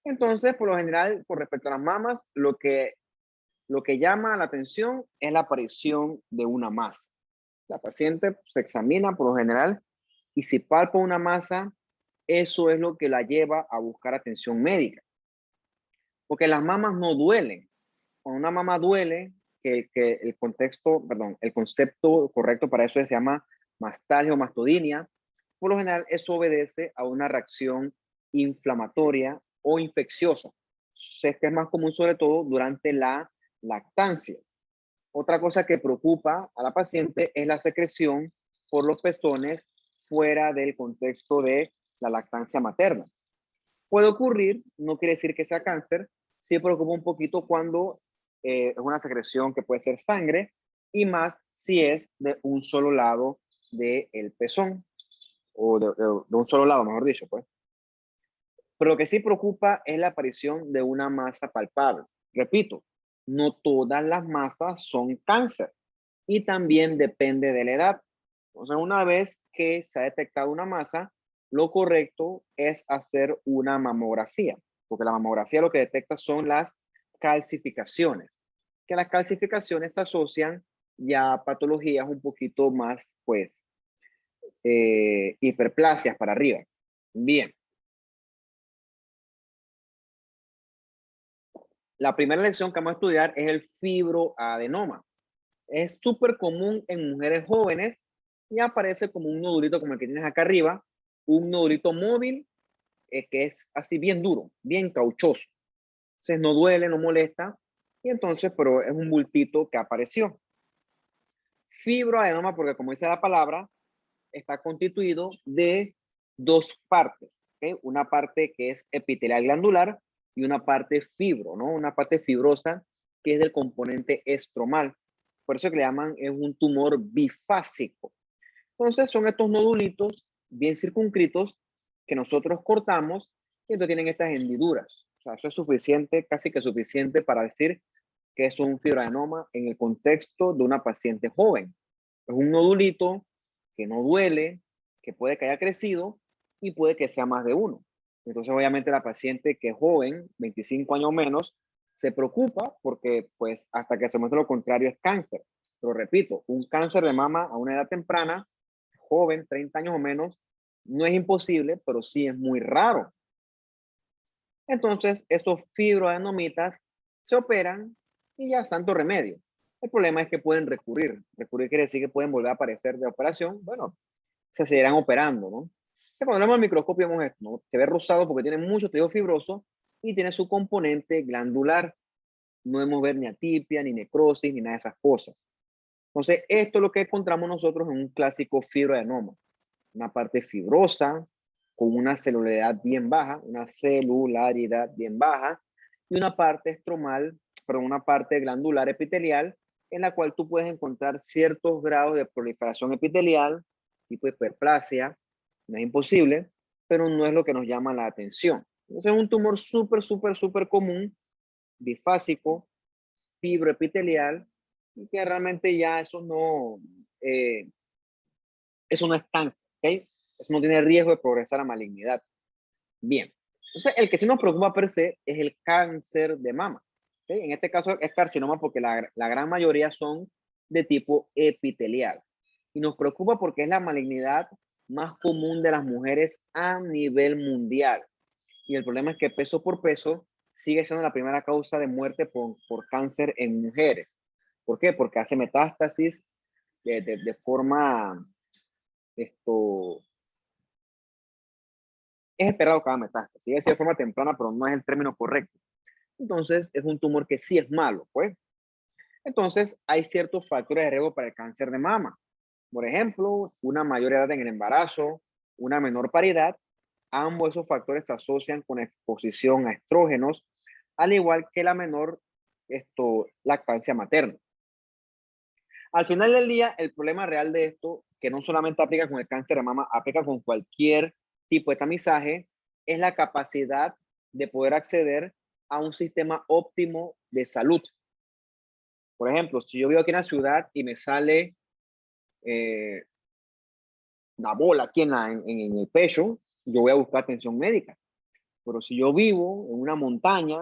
Entonces, por lo general, con respecto a las mamas, lo que llama la atención es la aparición de una masa. La paciente se examina por lo general y si palpa una masa, eso es lo que la lleva a buscar atención médica. Porque las mamas no duelen. Cuando una mama duele, que el contexto, perdón, el concepto correcto para eso se llama mastalgia o mastodinia. Por lo general, eso obedece a una reacción inflamatoria o infecciosa. Es que es más común sobre todo durante la lactancia. Otra cosa que preocupa a la paciente es la secreción por los pezones fuera del contexto de la lactancia materna. Puede ocurrir, no quiere decir que sea cáncer, sí preocupa un poquito cuando es una secreción que puede ser sangre y más si es de un solo lado del pezón o de un solo lado, mejor dicho, pues. Pero lo que sí preocupa es la aparición de una masa palpable. Repito, no todas las masas son cáncer y también depende de la edad. Entonces, una vez que se ha detectado una masa, lo correcto es hacer una mamografía, porque la mamografía lo que detecta son las calcificaciones, que las calcificaciones se asocian ya a patologías un poquito más, pues, hiperplasias para arriba. Bien. La primera lección que vamos a estudiar es el fibroadenoma. Es súper común en mujeres jóvenes y aparece como un nodulito como el que tienes acá arriba, un nodulito móvil que es así bien duro, bien cauchoso. Entonces no duele, no molesta y entonces, pero es un bultito que apareció. Fibroadenoma, porque como dice la palabra, está constituido de dos partes. ¿Okay? Una parte que es epitelial glandular y una parte fibro, ¿no? Una parte fibrosa que es del componente estromal. Por eso que le llaman es un tumor bifásico. Entonces son estos nodulitos bien circunscritos que nosotros cortamos y entonces tienen estas hendiduras. O sea, eso es suficiente, casi que suficiente para decir que es un fibroadenoma en el contexto de una paciente joven. Es un nodulito que no duele, que puede que haya crecido y puede que sea más de uno. Entonces, obviamente, la paciente que es joven, 25 años o menos, se preocupa porque, pues, hasta que se muestre lo contrario es cáncer. Pero repito, un cáncer de mama a una edad temprana, joven, 30 años o menos, no es imposible, pero sí es muy raro. Entonces, esos fibroadenomitas se operan y ya santo remedio. El problema es que pueden recurrir. Recurrir quiere decir que pueden volver a aparecer de operación. Bueno, se seguirán operando, ¿no? Cuando vemos al microscopio vemos esto, ¿no? Se ve rosado porque tiene mucho tejido fibroso y tiene su componente glandular. No debemos ver ni atipia, ni necrosis, ni nada de esas cosas. Entonces, esto es lo que encontramos nosotros en un clásico fibroadenoma. Una parte fibrosa, con una celularidad bien baja, una celularidad bien baja, y una parte estromal, perdón, una parte glandular epitelial, en la cual tú puedes encontrar ciertos grados de proliferación epitelial, tipo hiperplasia, no es imposible, pero no es lo que nos llama la atención. Entonces es un tumor súper común, bifásico, fibroepitelial, y que realmente ya eh, eso no es cáncer, ¿ok? Eso no tiene riesgo de progresar a malignidad. Bien, entonces el que sí nos preocupa per se es el cáncer de mama. ¿Okay? En este caso es carcinoma porque la gran mayoría son de tipo epitelial. Y nos preocupa porque es la malignidad más común de las mujeres a nivel mundial. Y el problema es que peso por peso sigue siendo la primera causa de muerte por cáncer en mujeres. ¿Por qué? Porque hace metástasis de forma, esto, es esperado cada metástasis. Sigue de forma temprana, pero no es el término correcto. Entonces, es un tumor que sí es malo, pues. Entonces, hay ciertos factores de riesgo para el cáncer de mama. Por ejemplo, una mayor edad en el embarazo, una menor paridad. Ambos esos factores se asocian con exposición a estrógenos, al igual que la menor lactancia materna. Al final del día, el problema real de esto, que no solamente aplica con el cáncer de mama, aplica con cualquier tipo de tamizaje, es la capacidad de poder acceder a un sistema óptimo de salud. Por ejemplo, si yo vivo aquí en la ciudad y me sale una bola aquí en el pecho, yo voy a buscar atención médica. Pero si yo vivo en una montaña,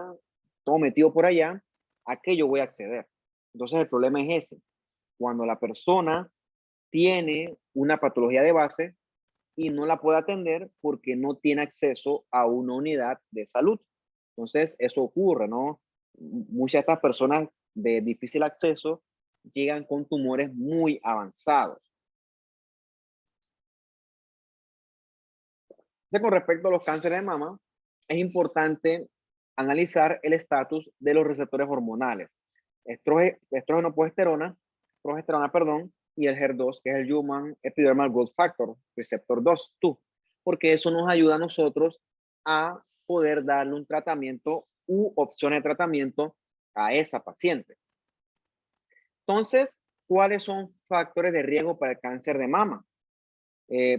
todo metido por allá, ¿a qué yo voy a acceder? Entonces el problema es ese. Cuando la persona tiene una patología de base y no la puede atender porque no tiene acceso a una unidad de salud. Entonces, eso ocurre, ¿no? Muchas de estas personas de difícil acceso llegan con tumores muy avanzados. Entonces, con respecto a los cánceres de mama, es importante analizar el estatus de los receptores hormonales. Estrógeno, progesterona, perdón, y el HER2, que es el Human Epidermal Growth Factor, receptor 2, TU, porque eso nos ayuda a nosotros a poder darle un tratamiento u opciones de tratamiento a esa paciente. Entonces, ¿cuáles son factores de riesgo para el cáncer de mama?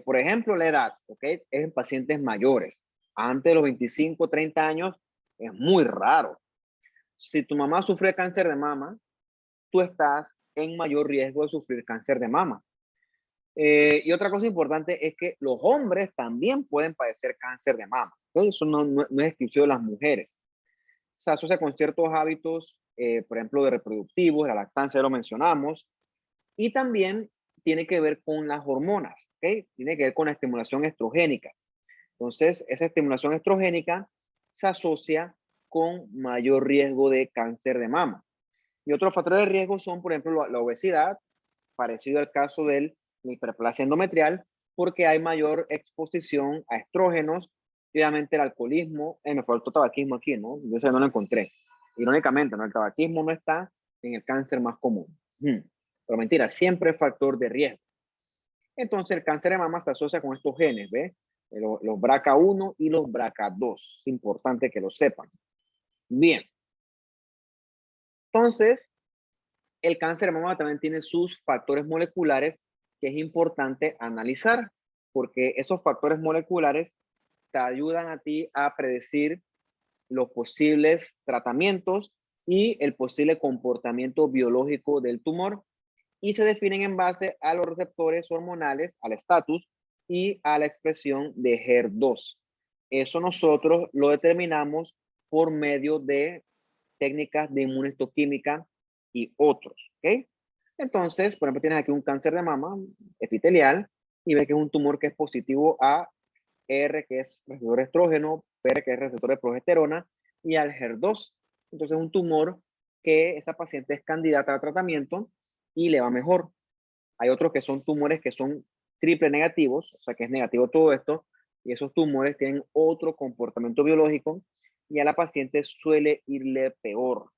Por ejemplo, la edad, ¿ok? Es en pacientes mayores. Antes de los 25, 30 años, es muy raro. Si tu mamá sufre cáncer de mama, tú estás en mayor riesgo de sufrir cáncer de mama. Y otra cosa importante es que los hombres también pueden padecer cáncer de mama. ¿Okay? Eso no es exclusivo de las mujeres. Se asocia con ciertos hábitos, por ejemplo, de reproductivos, la lactancia, ya lo mencionamos, y también tiene que ver con las hormonas, ¿ok? Tiene que ver con la estimulación estrogénica. Entonces, esa estimulación estrogénica se asocia con mayor riesgo de cáncer de mama. Y otros factores de riesgo son, por ejemplo, la obesidad, parecido al caso de la hiperplasia endometrial, porque hay mayor exposición a estrógenos, y obviamente el alcoholismo, me faltó tabaquismo aquí, ¿no? Yo ese no lo encontré. Irónicamente, ¿no? El tabaquismo no está en el cáncer más común. Pero mentira, siempre es factor de riesgo. Entonces, el cáncer de mama se asocia con estos genes, ¿ves? Los BRCA1 y los BRCA2. Es importante que lo sepan. Bien. Entonces, el cáncer de mama también tiene sus factores moleculares que es importante analizar, porque esos factores moleculares te ayudan a ti a predecir los posibles tratamientos y el posible comportamiento biológico del tumor, y se definen en base a los receptores hormonales, al estatus y a la expresión de HER2. Eso nosotros lo determinamos por medio de técnicas de inmunohistoquímica y otros, ¿ok? Entonces, por ejemplo, tienes aquí un cáncer de mama epitelial y ves que es un tumor que es positivo a R, que es receptor de estrógeno, PR, que es receptor de progesterona, y al HER2. Entonces, es un tumor que esa paciente es candidata a tratamiento y le va mejor. Hay otros que son tumores que son triple negativos, o sea que es negativo todo esto, y esos tumores tienen otro comportamiento biológico y a la paciente suele irle peor.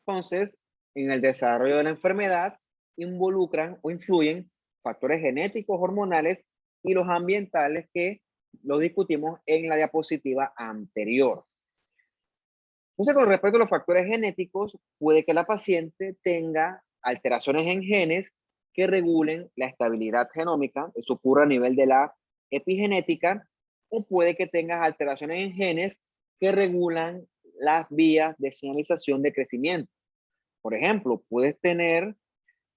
Entonces, en el desarrollo de la enfermedad involucran o influyen factores genéticos, hormonales y los ambientales que lo discutimos en la diapositiva anterior. Entonces, con respecto a los factores genéticos, puede que la paciente tenga alteraciones en genes que regulen la estabilidad genómica, eso ocurre a nivel de la epigenética, o puede que tengas alteraciones en genes que regulan las vías de señalización de crecimiento. Por ejemplo, puedes tener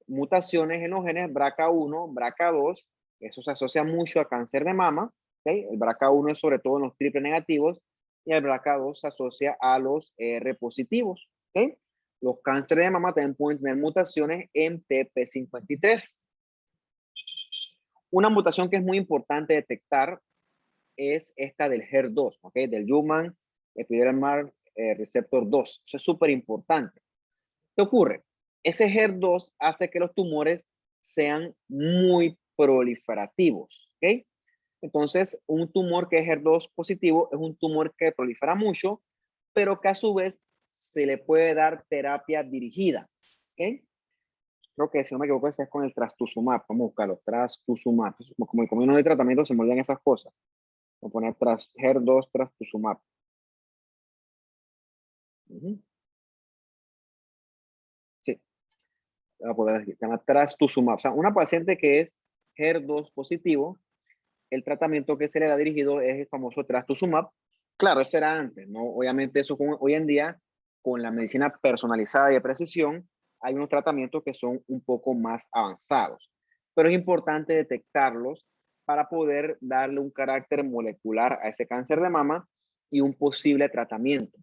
mutaciones en los genes BRCA1, BRCA2, eso se asocia mucho a cáncer de mama, ¿okay? El BRCA1 es sobre todo en los triple negativos y el BRCA2 se asocia a los R positivos, ¿okay? Los cánceres de mama también pueden tener mutaciones en TP53. Una mutación que es muy importante detectar es esta del HER2, ¿okay? Del Human Epidermal Receptor 2. Eso es súper importante. ¿Qué ocurre? Ese HER2 hace que los tumores sean muy proliferativos, ¿ok? Entonces, un tumor que es HER2 positivo es un tumor que prolifera mucho, pero que a su vez se le puede dar terapia dirigida, ¿ok? Creo que si no me equivoco, este es con el trastuzumab. Vamos a buscarlo, trastuzumab. Como no hay tratamiento, se me olvidan esas cosas. Voy a poner HER2 trastuzumab. Sí, voy a poder decir, se llama trastuzumab. O sea, una paciente que es HER2 positivo, el tratamiento que se le da dirigido es el famoso trastuzumab. Claro, eso era antes, ¿no? Obviamente eso hoy en día, con la medicina personalizada y de precisión, hay unos tratamientos que son un poco más avanzados. Pero es importante detectarlos para poder darle un carácter molecular a ese cáncer de mama y un posible tratamiento.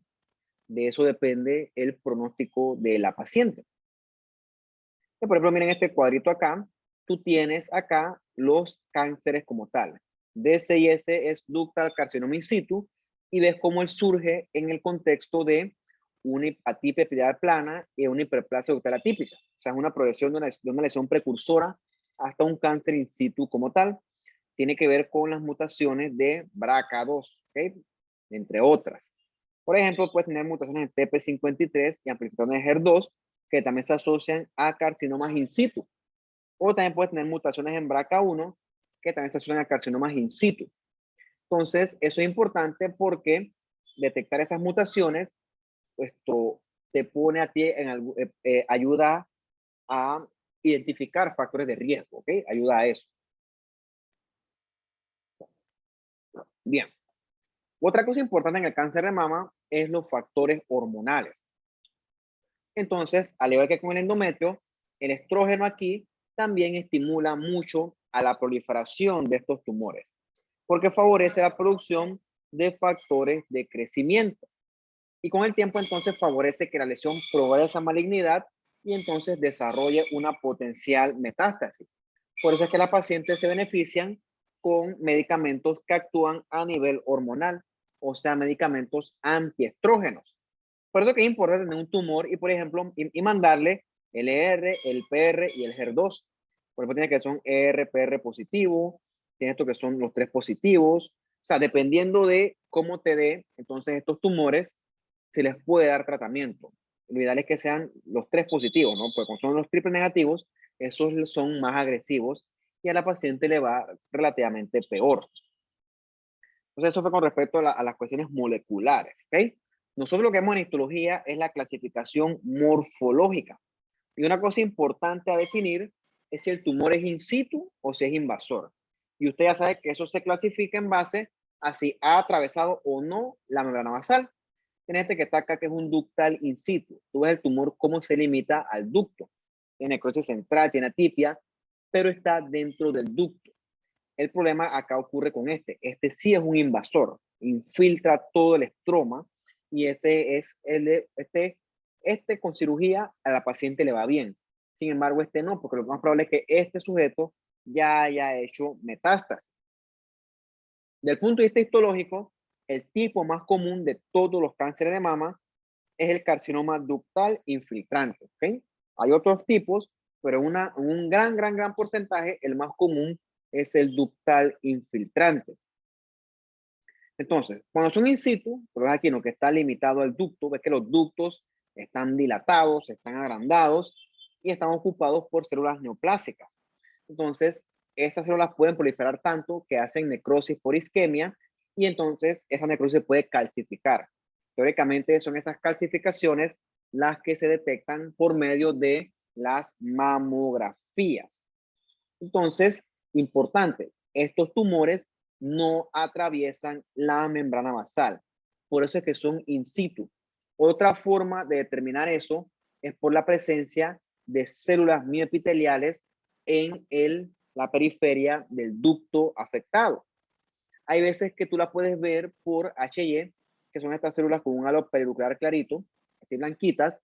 De eso depende el pronóstico de la paciente. Por ejemplo, miren este cuadrito acá. Tú tienes acá los cánceres como tal. DCIS es ductal carcinoma in situ y ves cómo él surge en el contexto de una atipia epidial plana y una hiperplasia ductal atípica. O sea, es una progresión de una lesión precursora hasta un cáncer in situ como tal. Tiene que ver con las mutaciones de BRCA2, ¿okay? Entre otras. Por ejemplo, puedes tener mutaciones en TP53 y amplificaciones de HER2 que también se asocian a carcinomas in situ. O también puedes tener mutaciones en BRCA1 que también se asocian a carcinomas in situ. Entonces, eso es importante porque detectar esas mutaciones, esto te pone a ti ayuda a identificar factores de riesgo, ¿ok? Ayuda a eso. Bien. Otra cosa importante en el cáncer de mama es los factores hormonales. Entonces, al igual que con el endometrio, el estrógeno aquí también estimula mucho a la proliferación de estos tumores, porque favorece la producción de factores de crecimiento. Y con el tiempo entonces favorece que la lesión progrese a malignidad y entonces desarrolle una potencial metástasis. Por eso es que las pacientes se benefician con medicamentos que actúan a nivel hormonal, o sea, medicamentos antiestrógenos. Por eso que es importante tener un tumor y, por ejemplo, y mandarle el ER, el PR y el HER2. Por ejemplo, tiene que son ER, PR positivo, tiene esto que son los 3 positivos. O sea, dependiendo de cómo te dé, entonces estos tumores se les puede dar tratamiento. Lo ideal es que sean los 3 positivos, ¿no? Porque cuando son los triple negativos, esos son más agresivos y a la paciente le va relativamente peor. Entonces, eso fue con respecto a las cuestiones moleculares, ¿ok? Nosotros lo que vemos en histología es la clasificación morfológica. Y una cosa importante a definir es si el tumor es in situ o si es invasor. Y usted ya sabe que eso se clasifica en base a si ha atravesado o no la membrana basal. En este que está acá, que es un ductal in situ. Tú ves el tumor cómo se limita al ducto. Tiene necrosis central, tiene atipia, pero está dentro del ducto. El problema acá ocurre con este. Este sí es un invasor. Infiltra todo el estroma y ese es este con cirugía a la paciente le va bien. Sin embargo, este no, porque lo más probable es que este sujeto ya haya hecho metástasis. Del punto de vista histológico, el tipo más común de todos los cánceres de mama es el carcinoma ductal infiltrante. ¿Okay? Hay otros tipos, pero un gran porcentaje, el más común es el ductal infiltrante. Entonces, cuando son in situ, pero es aquí, ¿no? Que está limitado al ducto, ves que los ductos están dilatados, están agrandados y están ocupados por células neoplásicas. Entonces, estas células pueden proliferar tanto que hacen necrosis por isquemia y entonces esa necrosis puede calcificar. Teóricamente son esas calcificaciones las que se detectan por medio de las mamografías. Entonces, importante, estos tumores no atraviesan la membrana basal. Por eso es que son in situ. Otra forma de determinar eso es por la presencia de células mioepiteliales en la periferia del ducto afectado. Hay veces que tú la puedes ver por HY, que son estas células con un halo perinuclear clarito, así blanquitas,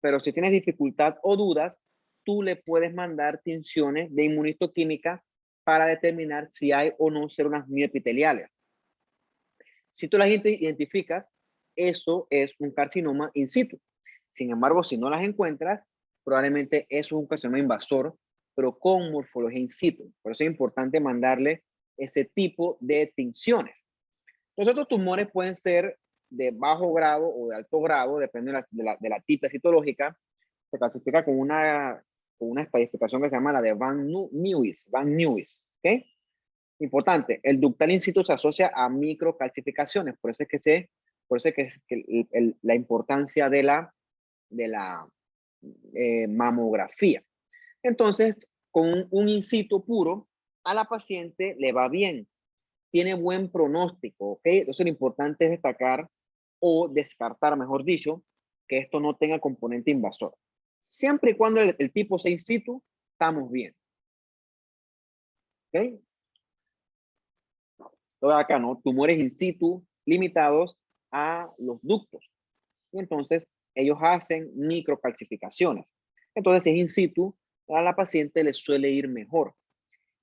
pero si tienes dificultad o dudas, tú le puedes mandar tinciones de inmunistoquímica para determinar si hay o no células mioepiteliales. Si tú las identificas, eso es un carcinoma in situ. Sin embargo, si no las encuentras, probablemente eso es un carcinoma invasor, pero con morfología in situ. Por eso es importante mandarle ese tipo de tinciones. Los otros tumores pueden ser de bajo grado o de alto grado, depende de la tipa citológica. Se clasifica con una estadificación que se llama la de Van Nuys. ¿Ok? Importante, el ductal in situ se asocia a microcalcificaciones, por eso es que la importancia de la mamografía. Entonces, con un in situ puro, a la paciente le va bien, tiene buen pronóstico, ¿ok? Entonces lo importante es destacar o descartar, mejor dicho, que esto no tenga componente invasor. Siempre y cuando el tipo sea in situ, estamos bien. ¿Ok? Todo acá, ¿no? Tumores in situ limitados a los ductos. Y entonces ellos hacen microcalcificaciones. Entonces, si es in situ, a la paciente le suele ir mejor.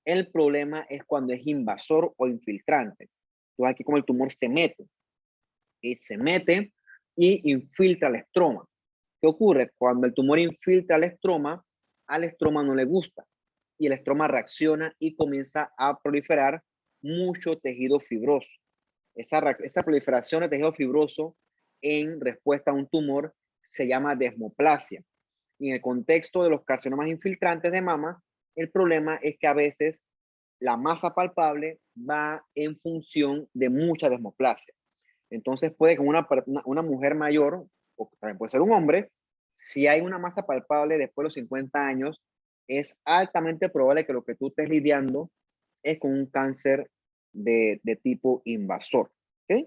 El problema es cuando es invasor o infiltrante. Entonces, aquí como el tumor se mete y infiltra el estroma. ¿Qué ocurre? Cuando el tumor infiltra el estroma, al estroma no le gusta y el estroma reacciona y comienza a proliferar mucho tejido fibroso. Esa proliferación de tejido fibroso en respuesta a un tumor se llama desmoplasia. Y en el contexto de los carcinomas infiltrantes de mama, el problema es que a veces la masa palpable va en función de mucha desmoplasia. Entonces puede que una mujer mayor, o también puede ser un hombre, si hay una masa palpable después de los 50 años, es altamente probable que lo que tú estés lidiando es con un cáncer de tipo invasor. ¿Okay?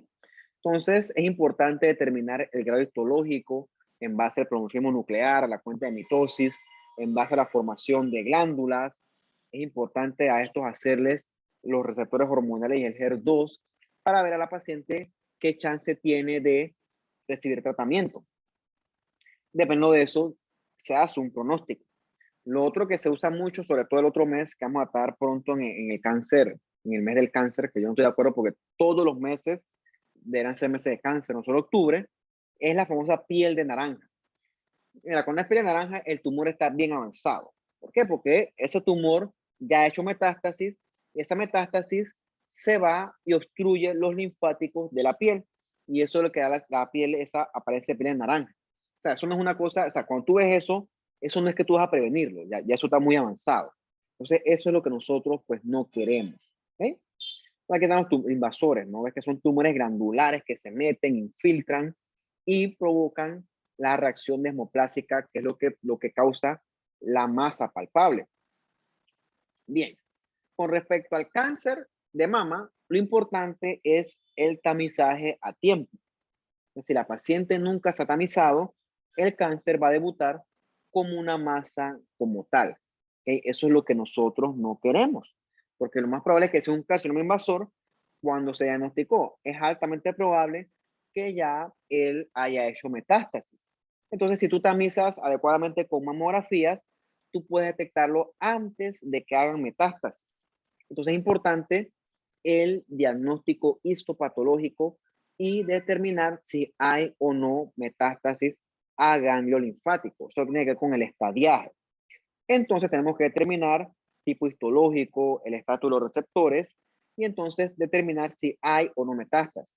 Entonces es importante determinar el grado histológico en base al promorfismo nuclear, la cuenta de mitosis, en base a la formación de glándulas. Es importante a estos hacerles los receptores hormonales y el HER2 para ver a la paciente qué chance tiene de recibir tratamiento. Dependiendo de eso, se hace un pronóstico. Lo otro que se usa mucho, sobre todo el otro mes, que vamos a estar pronto en el cáncer, en el mes del cáncer, que yo no estoy de acuerdo porque todos los meses deberán ser meses de cáncer, no solo octubre, es la famosa piel de naranja. Mira, con la piel de naranja el tumor está bien avanzado. ¿Por qué? Porque ese tumor ya ha hecho metástasis y esa metástasis se va y obstruye los linfáticos de la piel. Y eso es lo que da la piel, aparece piel de naranja. O sea, eso no es una cosa, o sea, cuando tú ves eso no es que tú vas a prevenirlo, ya eso está muy avanzado. Entonces, eso es lo que nosotros pues no queremos. ¿Okay? Aquí están los invasores, ¿no? Ves que son tumores glandulares que se meten, infiltran y provocan la reacción desmoplásica, que es lo que causa la masa palpable. Bien, con respecto al cáncer de mama, lo importante es el tamizaje a tiempo. Si la paciente nunca se ha tamizado, el cáncer va a debutar como una masa como tal. ¿Okay? Eso es lo que nosotros no queremos, porque lo más probable es que sea un carcinoma invasor cuando se diagnosticó. Es altamente probable que ya él haya hecho metástasis. Entonces, si tú tamizas adecuadamente con mamografías, tú puedes detectarlo antes de que hagan metástasis. Entonces, es importante el diagnóstico histopatológico y determinar si hay o no metástasis a ganglio linfático. Eso tiene que ver con el estadiaje. Entonces tenemos que determinar tipo histológico, el estatus de los receptores y entonces determinar si hay o no metástasis.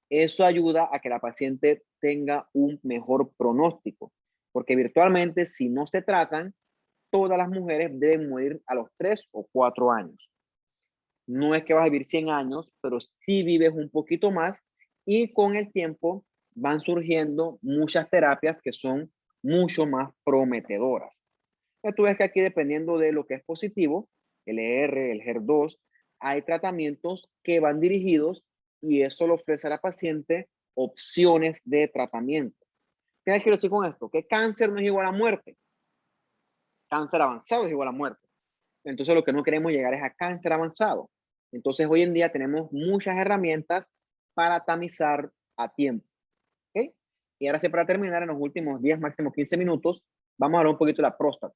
Eso ayuda a que la paciente tenga un mejor pronóstico, porque virtualmente si no se tratan, todas las mujeres deben morir a los 3 o 4 años. No es que vas a vivir 100 años, pero sí vives un poquito más y con el tiempo van surgiendo muchas terapias que son mucho más prometedoras. Entonces, tú ves que aquí, dependiendo de lo que es positivo, el ER, el HER2, hay tratamientos que van dirigidos y eso le ofrece a la paciente opciones de tratamiento. ¿Qué quiero decir con esto? Que cáncer no es igual a muerte. Cáncer avanzado es igual a muerte. Entonces, lo que no queremos llegar es a cáncer avanzado. Entonces, hoy en día tenemos muchas herramientas para tamizar a tiempo. ¿Okay? Y ahora sí, para terminar, en los últimos 10, máximo 15 minutos, vamos a hablar un poquito de la próstata.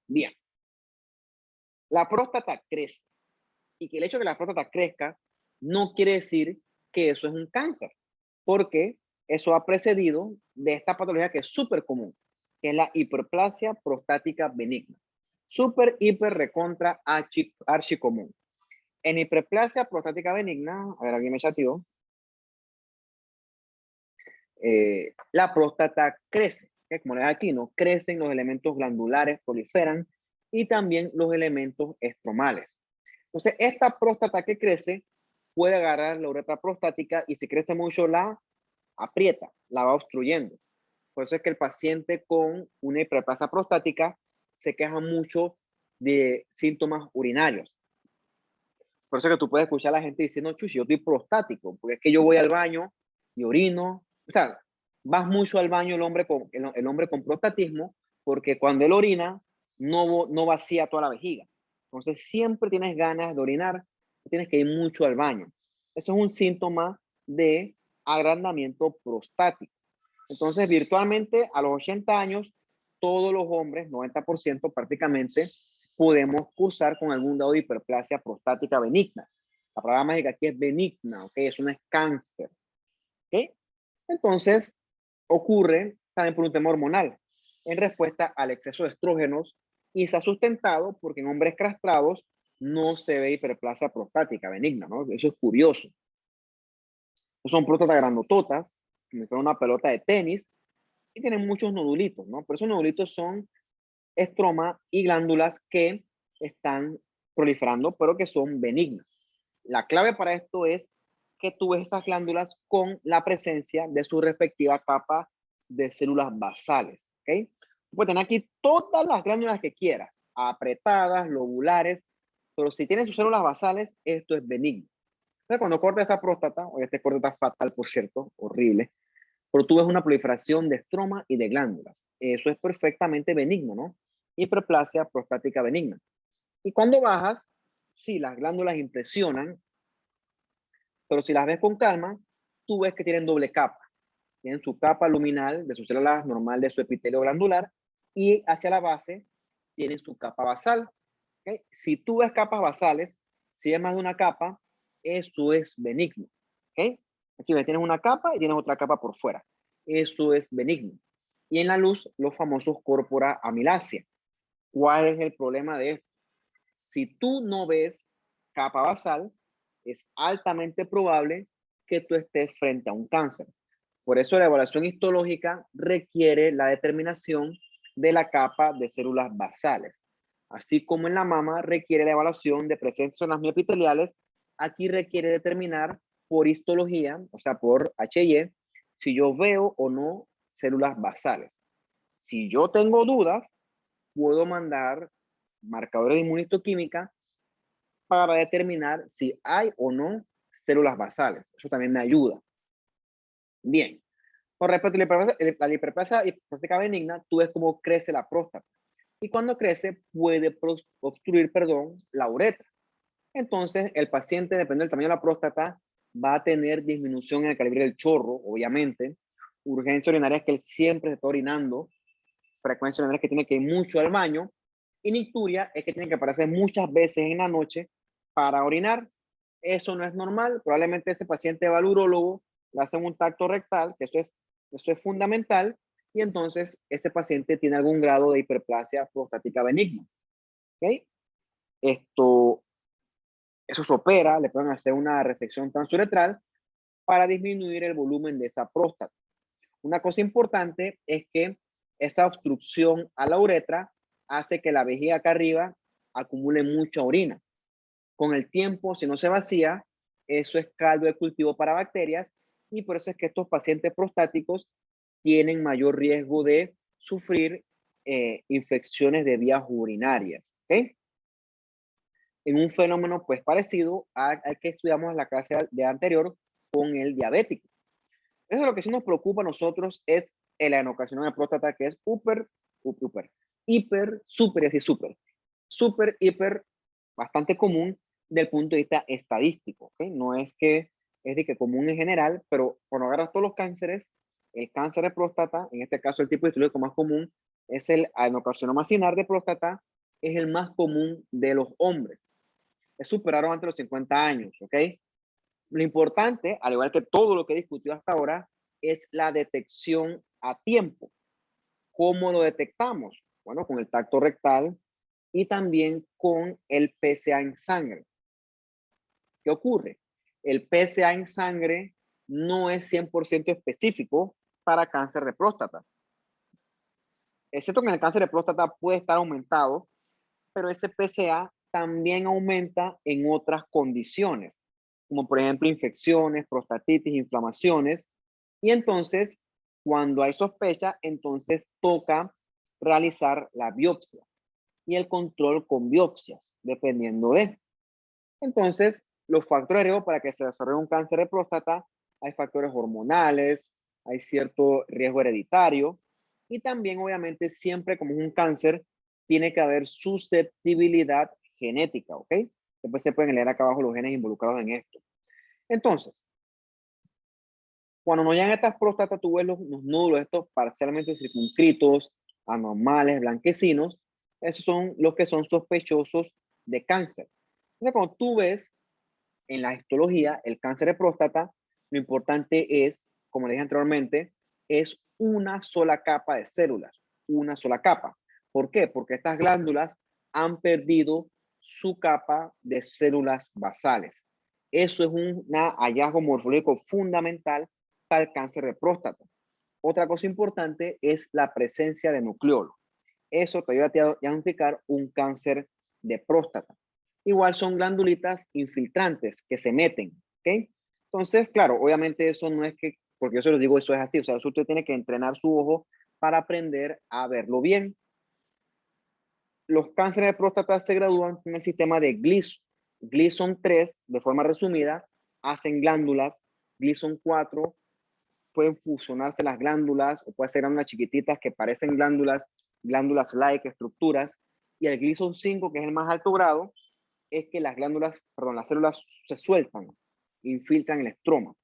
Bien, la próstata crece. Y que el hecho de que la próstata crezca no quiere decir que eso es un cáncer, porque eso ha precedido de esta patología que es súper común, que es la hiperplasia prostática benigna. Súper, hiper, recontra, archi común. En hiperplasia prostática benigna, a ver, alguien me chateó, la próstata crece, que como le da aquí, ¿no? Crecen los elementos glandulares, proliferan, y también los elementos estromales. Entonces, esta próstata que crece puede agarrar la uretra prostática y si crece mucho la aprieta, la va obstruyendo. Por eso es que el paciente con una hiperplasia prostática se queja mucho de síntomas urinarios. Por eso es que tú puedes escuchar a la gente diciendo, chuchi, yo estoy prostático, porque es que yo voy al baño y orino. O sea, vas mucho al baño el hombre con prostatismo, porque cuando él orina, no vacía toda la vejiga. Entonces, siempre tienes ganas de orinar, tienes que ir mucho al baño. Eso es un síntoma de agrandamiento prostático. Entonces, virtualmente a los 80 años, todos los hombres, 90% prácticamente, podemos cursar con algún grado de hiperplasia prostática benigna. La palabra mágica aquí es benigna, ¿ok? Eso no es cáncer, ¿ok? Entonces, ocurre también por un tema hormonal, en respuesta al exceso de estrógenos, y se ha sustentado porque en hombres castrados no se ve hiperplasia prostática benigna, ¿no? Eso es curioso. Son próstatas grandototas, como si fuera una pelota de tenis, y tienen muchos nodulitos, ¿no? Pero esos nodulitos son estroma y glándulas que están proliferando, pero que son benignas. La clave para esto es que tú ves esas glándulas con la presencia de su respectiva capa de células basales, ¿ok? Puedes tener aquí todas las glándulas que quieras, apretadas, lobulares, pero si tienen sus células basales, esto es benigno. Entonces, cuando corta esa próstata, o este corte está fatal, por cierto, horrible, pero tú ves una proliferación de estroma y de glándulas. Eso es perfectamente benigno, ¿no? Hiperplasia prostática benigna. Y cuando bajas, sí, las glándulas impresionan, pero si las ves con calma, tú ves que tienen doble capa. Tienen su capa luminal de sus células normal de su epitelio glandular y hacia la base tienen su capa basal. ¿Okay? Si tú ves capas basales, si es más de una capa, eso es benigno. ¿Okay? Aquí ves, tienes una capa y tienes otra capa por fuera. Eso es benigno. Y en la luz, los famosos corpora amilácea. ¿Cuál es el problema de esto? Si tú no ves capa basal, es altamente probable que tú estés frente a un cáncer. Por eso la evaluación histológica requiere la determinación de la capa de células basales. Así como en la mama requiere la evaluación de presencia de zonas miopiteliales, aquí requiere determinar por histología, o sea, por HY, si yo veo o no células basales. Si yo tengo dudas, puedo mandar marcadores de inmunistoquímica para determinar si hay o no células basales. Eso también me ayuda. Bien. Con respecto a la hiperplasia prostática benigna, tú ves cómo crece la próstata. Y cuando crece, puede obstruir, la uretra. Entonces, el paciente, depende del tamaño de la próstata, va a tener disminución en el calibre del chorro, obviamente. Urgencia urinaria es que él siempre se está orinando. Frecuencia urinaria es que tiene que ir mucho al baño. Y nicturia es que tiene que aparecer muchas veces en la noche para orinar. Eso no es normal. Probablemente ese paciente va al urólogo, le hacen un tacto rectal, que eso es fundamental, y entonces ese paciente tiene algún grado de hiperplasia prostática benigna. ¿Okay? Esto, eso se opera, le pueden hacer una resección transuretral para disminuir el volumen de esa próstata. Una cosa importante es que esta obstrucción a la uretra hace que la vejiga acá arriba acumule mucha orina. Con el tiempo, si no se vacía, Eso es caldo de cultivo para bacterias y por eso es que estos pacientes prostáticos tienen mayor riesgo de sufrir infecciones de vías urinarias. ¿Okay? En un fenómeno pues parecido al que estudiamos en la clase de anterior con el diabético. Eso es lo que sí nos preocupa a nosotros es el adenocarcinoma de próstata, que es hiper, súper y así súper, hiper, bastante común del punto de vista estadístico. ¿Okay? No es que es de que común en general, pero cuando agarras todos los cánceres, el cáncer de próstata, en este caso el tipo de histológico más común, es el adenocarcinoma cinar de próstata, es el más común de los hombres. Es superado antes de los 50 años, ¿ok? Lo importante, al igual que todo lo que he discutido hasta ahora, es la detección a tiempo. ¿Cómo lo detectamos? Bueno, con el tacto rectal y también con el PSA en sangre. ¿Qué ocurre? El PSA en sangre no es 100% específico para cáncer de próstata. Excepto que en el cáncer de próstata puede estar aumentado, pero ese PSA también aumenta en otras condiciones, como por ejemplo infecciones, prostatitis, inflamaciones. Y entonces, cuando hay sospecha, entonces toca realizar la biopsia y el control con biopsias, dependiendo de. Entonces, los factores de riesgo para que se desarrolle un cáncer de próstata, hay factores hormonales, hay cierto riesgo hereditario y también obviamente siempre como es un cáncer, tiene que haber susceptibilidad genética, ¿ok? Después se pueden leer acá abajo los genes involucrados en esto. Entonces, cuando nos llegan estas próstatas, tú ves los nódulos estos parcialmente circunscritos, anormales, blanquecinos, esos son los que son sospechosos de cáncer. Entonces, cuando tú ves en la histología el cáncer de próstata, lo importante es, como le dije anteriormente, es una sola capa de células, una sola capa. ¿Por qué? Porque estas glándulas han perdido su capa de células basales. Eso es un hallazgo morfológico fundamental para el cáncer de próstata. Otra cosa importante es la presencia de nucleolo. Eso te ayuda a diagnosticar un cáncer de próstata. Igual son glandulitas infiltrantes que se meten, ¿ok? Entonces, claro, obviamente eso no es que, porque yo se lo digo, eso es así, o sea, eso usted tiene que entrenar su ojo para aprender a verlo bien. Los cánceres de próstata se gradúan con el sistema de Gleason. Gleason 3, de forma resumida, hacen glándulas. Gleason 4, pueden fusionarse las glándulas o puede ser glándulas chiquititas que parecen glándulas-like, estructuras. Y el Gleason 5, que es el más alto grado, es que las células se sueltan, infiltran el estroma.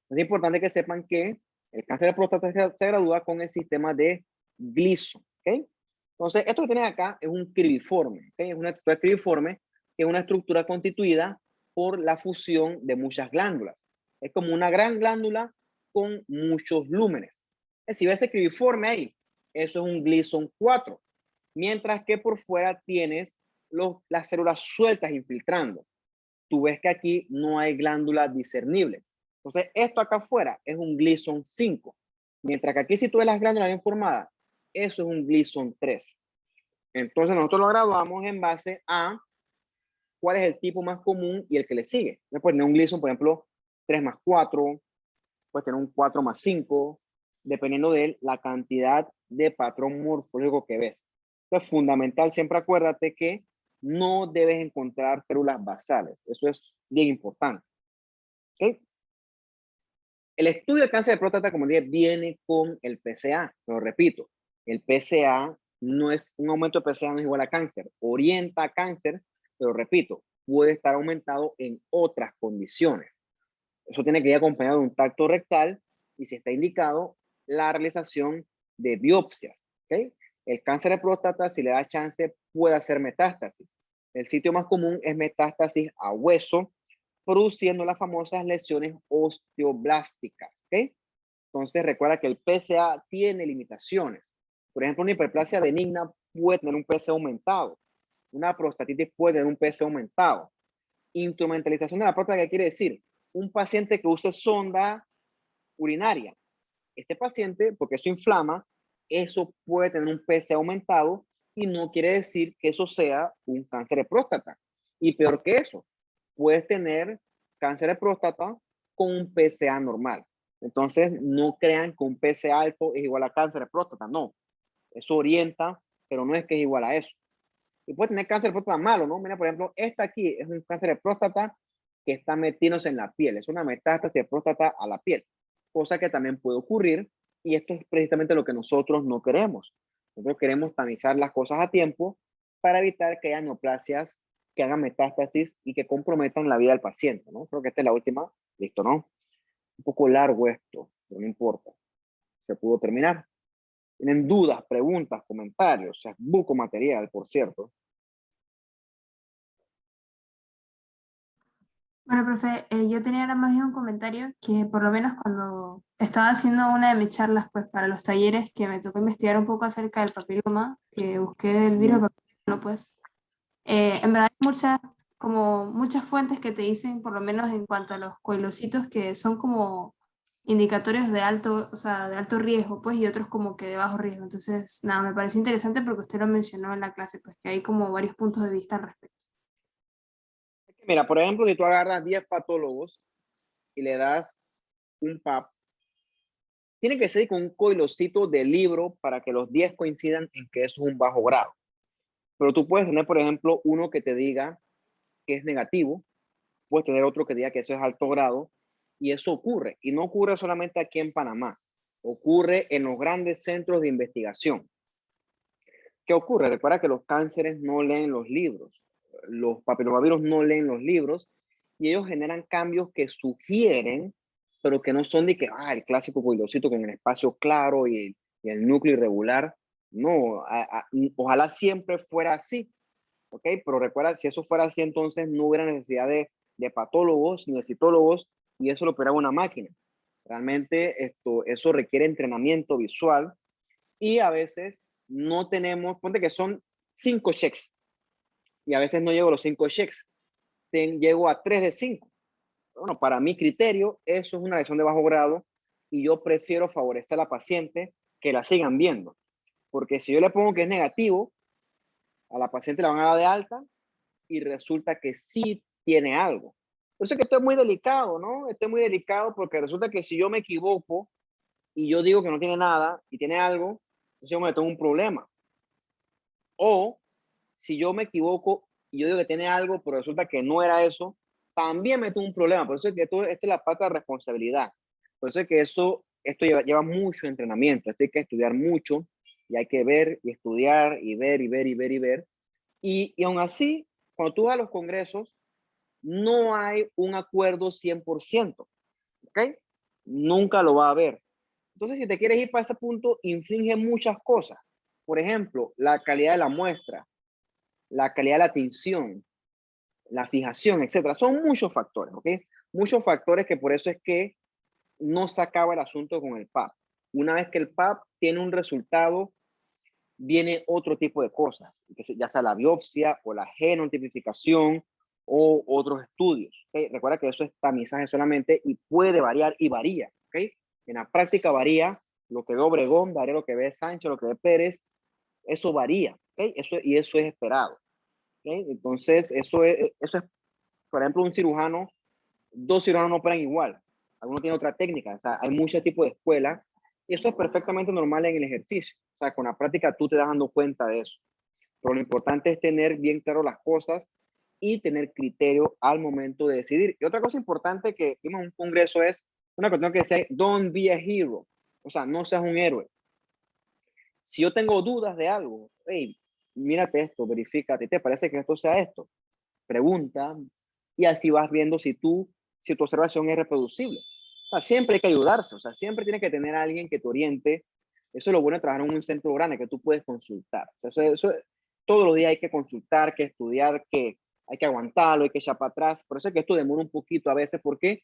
Es importante que sepan que el cáncer de próstata se gradúa con el sistema de Gleason, ¿ok? Entonces, esto que tienen acá es un cribiforme, ¿ok? Es una estructura cribiforme, que es una estructura constituida por la fusión de muchas glándulas. Es como una gran glándula con muchos lúmenes. Si ves ese cribiforme ahí, eso es un Gleason 4. Mientras que por fuera tienes las células sueltas infiltrando. Tú ves que aquí no hay glándulas discernibles. Entonces, esto acá afuera es un Gleason 5. Mientras que aquí si tú ves las glándulas bien formadas, eso es un Gleason 3. Entonces, nosotros lo graduamos en base a cuál es el tipo más común y el que le sigue. Después tener un Gleason, por ejemplo, 3 más 4, puedes tener un 4 más 5, dependiendo de la cantidad de patrón morfológico que ves. Entonces, fundamental, siempre acuérdate que no debes encontrar células basales. Eso es bien importante. ¿Okay? El estudio del cáncer de próstata, como dije, viene con el PSA. Lo repito, el PSA no es un aumento de PSA, no es igual a cáncer. Orienta a cáncer, pero repito, puede estar aumentado en otras condiciones. Eso tiene que ir acompañado de un tacto rectal y si está indicado, la realización de biopsias. ¿Okay? El cáncer de próstata, si le da chance, puede hacer metástasis. El sitio más común es metástasis a hueso, produciendo las famosas lesiones osteoblásticas. ¿Okay? Entonces, recuerda que el PSA tiene limitaciones. Por ejemplo, una hiperplasia benigna puede tener un PSA aumentado. Una prostatitis puede tener un PSA aumentado. Instrumentalización de la próstata, ¿qué quiere decir? Un paciente que use sonda urinaria. Ese paciente, porque eso inflama, eso puede tener un PSA aumentado y no quiere decir que eso sea un cáncer de próstata. Y peor que eso, puedes tener cáncer de próstata con un PSA normal. Entonces, no crean que un PSA alto es igual a cáncer de próstata, no. Eso orienta, pero no es que es igual a eso. Y puede tener cáncer de próstata malo, ¿no? Mira, por ejemplo, esta aquí es un cáncer de próstata que está metiéndose en la piel. Es una metástasis de próstata a la piel, cosa que también puede ocurrir, y esto es precisamente lo que nosotros no queremos. Nosotros queremos tamizar las cosas a tiempo para evitar que haya neoplasias que hagan metástasis y que comprometan la vida del paciente, ¿no? Creo que esta es la última. Listo, ¿no? Un poco largo esto, pero no importa. Se pudo terminar. ¿Tienen dudas, preguntas, comentarios? O sea, buco material, por cierto. Bueno, profe, yo tenía ahora más bien un comentario que por lo menos cuando estaba haciendo una de mis charlas, pues para los talleres que me tocó investigar un poco acerca del papiloma, que busqué del virus Ujú. papiloma, pues en verdad hay muchas, como muchas fuentes que te dicen, por lo menos en cuanto a los coilocitos, que son como indicatorios de alto, o sea, de alto riesgo, pues, y otros como que de bajo riesgo. Entonces, nada, me pareció interesante porque usted lo mencionó en la clase, pues que hay como varios puntos de vista al respecto. Mira, por ejemplo, si tú agarras 10 patólogos y le das un PAP, tiene que ser con un coilocito de libro para que los 10 coincidan en que eso es un bajo grado. Pero tú puedes tener, por ejemplo, uno que te diga que es negativo, puedes tener otro que diga que eso es alto grado, y eso ocurre. Y no ocurre solamente aquí en Panamá, ocurre en los grandes centros de investigación. ¿Qué ocurre? Recuerda que los cánceres no leen los libros, los papilomavirus no leen los libros, y ellos generan cambios que sugieren, pero que no son de que, el clásico coilocito con el espacio claro y el núcleo irregular. No, ojalá siempre fuera así, ¿ok? Pero recuerda, si eso fuera así, entonces no hubiera necesidad de patólogos ni de citólogos, y eso lo operaba una máquina. Realmente eso requiere entrenamiento visual, y a veces no tenemos, ponte que son 5 checks, y a veces no llego a los 5 checks, llego a 3 de 5. Bueno, para mi criterio, eso es una lesión de bajo grado, y yo prefiero favorecer a la paciente que la sigan viendo, porque si yo le pongo que es negativo, a la paciente la van a dar de alta y resulta que sí tiene algo. Por eso es que esto es muy delicado, ¿no? Esto es muy delicado porque resulta que si yo me equivoco y yo digo que no tiene nada y tiene algo, entonces yo me tengo un problema. O si yo me equivoco y yo digo que tiene algo, pero resulta que no era eso, también me tengo un problema. Por eso es que esta es la parte de responsabilidad. Por eso es que esto lleva mucho entrenamiento. Esto hay que estudiar mucho y hay que ver y estudiar y ver y ver y ver y ver. Y aún así, cuando tú vas a los congresos, no hay un acuerdo 100%, ¿ok? Nunca lo va a haber. Entonces, si te quieres ir para ese punto, infringe muchas cosas. Por ejemplo, la calidad de la muestra, la calidad de la tinción, la fijación, etcétera. Son muchos factores, ¿ok? Muchos factores que por eso es que no se acaba el asunto con el PAP. Una vez que el PAP tiene un resultado, viene otro tipo de cosas, ya sea la biopsia o la genotipificación o otros estudios. ¿Okay? Recuerda que eso es tamizaje solamente y puede variar y varía. ¿Okay? En la práctica varía, lo que ve Obregón, varía lo que ve Sánchez, lo que ve Pérez, eso varía. ¿Okay? Y eso es esperado. ¿Okay? Entonces, eso es, por ejemplo, un cirujano, dos cirujanos no operan igual. Alguno tiene otra técnica. O sea, hay muchos tipos de escuelas y eso es perfectamente normal en el ejercicio. O sea, con la práctica tú te das dando cuenta de eso. Pero lo importante es tener bien claro las cosas y tener criterio al momento de decidir. Y otra cosa importante que vimos en un congreso es una cuestión que dice, don't be a hero. O sea, no seas un héroe. Si yo tengo dudas de algo, hey, mírate esto, verifícate, ¿te parece que esto sea esto? Pregunta, y así vas viendo si tu observación es reproducible. O sea, siempre hay que ayudarse, o sea, siempre tiene que tener a alguien que te oriente. Eso es lo bueno de trabajar en un centro grande, que tú puedes consultar. O sea, todos los días hay que consultar, que estudiar, que hay que aguantarlo, hay que echar para atrás. Por eso es que esto demora un poquito a veces, porque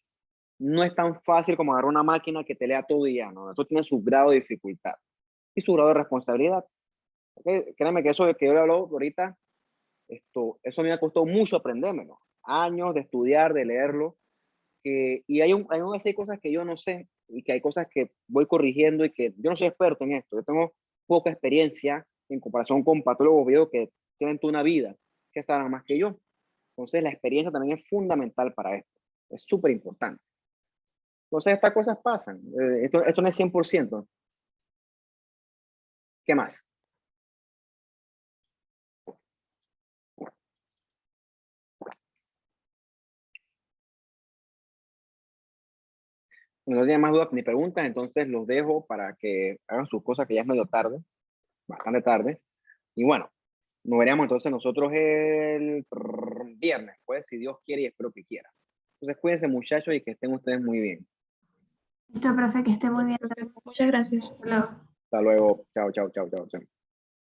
no es tan fácil como agarrar una máquina que te lea todo y ya, ¿no? Esto tiene su grado de dificultad y su grado de responsabilidad. ¿Okay? Créeme que eso de que yo le hablo ahorita, eso me ha costado mucho aprendérmelo. Años de estudiar, de leerlo. Y hay así cosas que yo no sé y que hay cosas que voy corrigiendo y que yo no soy experto en esto. Yo tengo poca experiencia en comparación con patólogos viejos que tienen toda una vida, que saben más que yo. Entonces la experiencia también es fundamental para esto. Es súper importante. Entonces, estas cosas pasan. Esto no es 100%. ¿Qué más? No tienen más dudas ni preguntas, entonces los dejo para que hagan sus cosas, que ya es medio tarde, bastante tarde. Y bueno, nos veremos entonces nosotros el viernes, pues, si Dios quiere y espero que quiera. Entonces, cuídense, muchachos, y que estén ustedes muy bien. Listo, profe, que esté muy bien. Muchas gracias. Hasta luego. Hasta luego. Chao, chao, chao, chao, chao.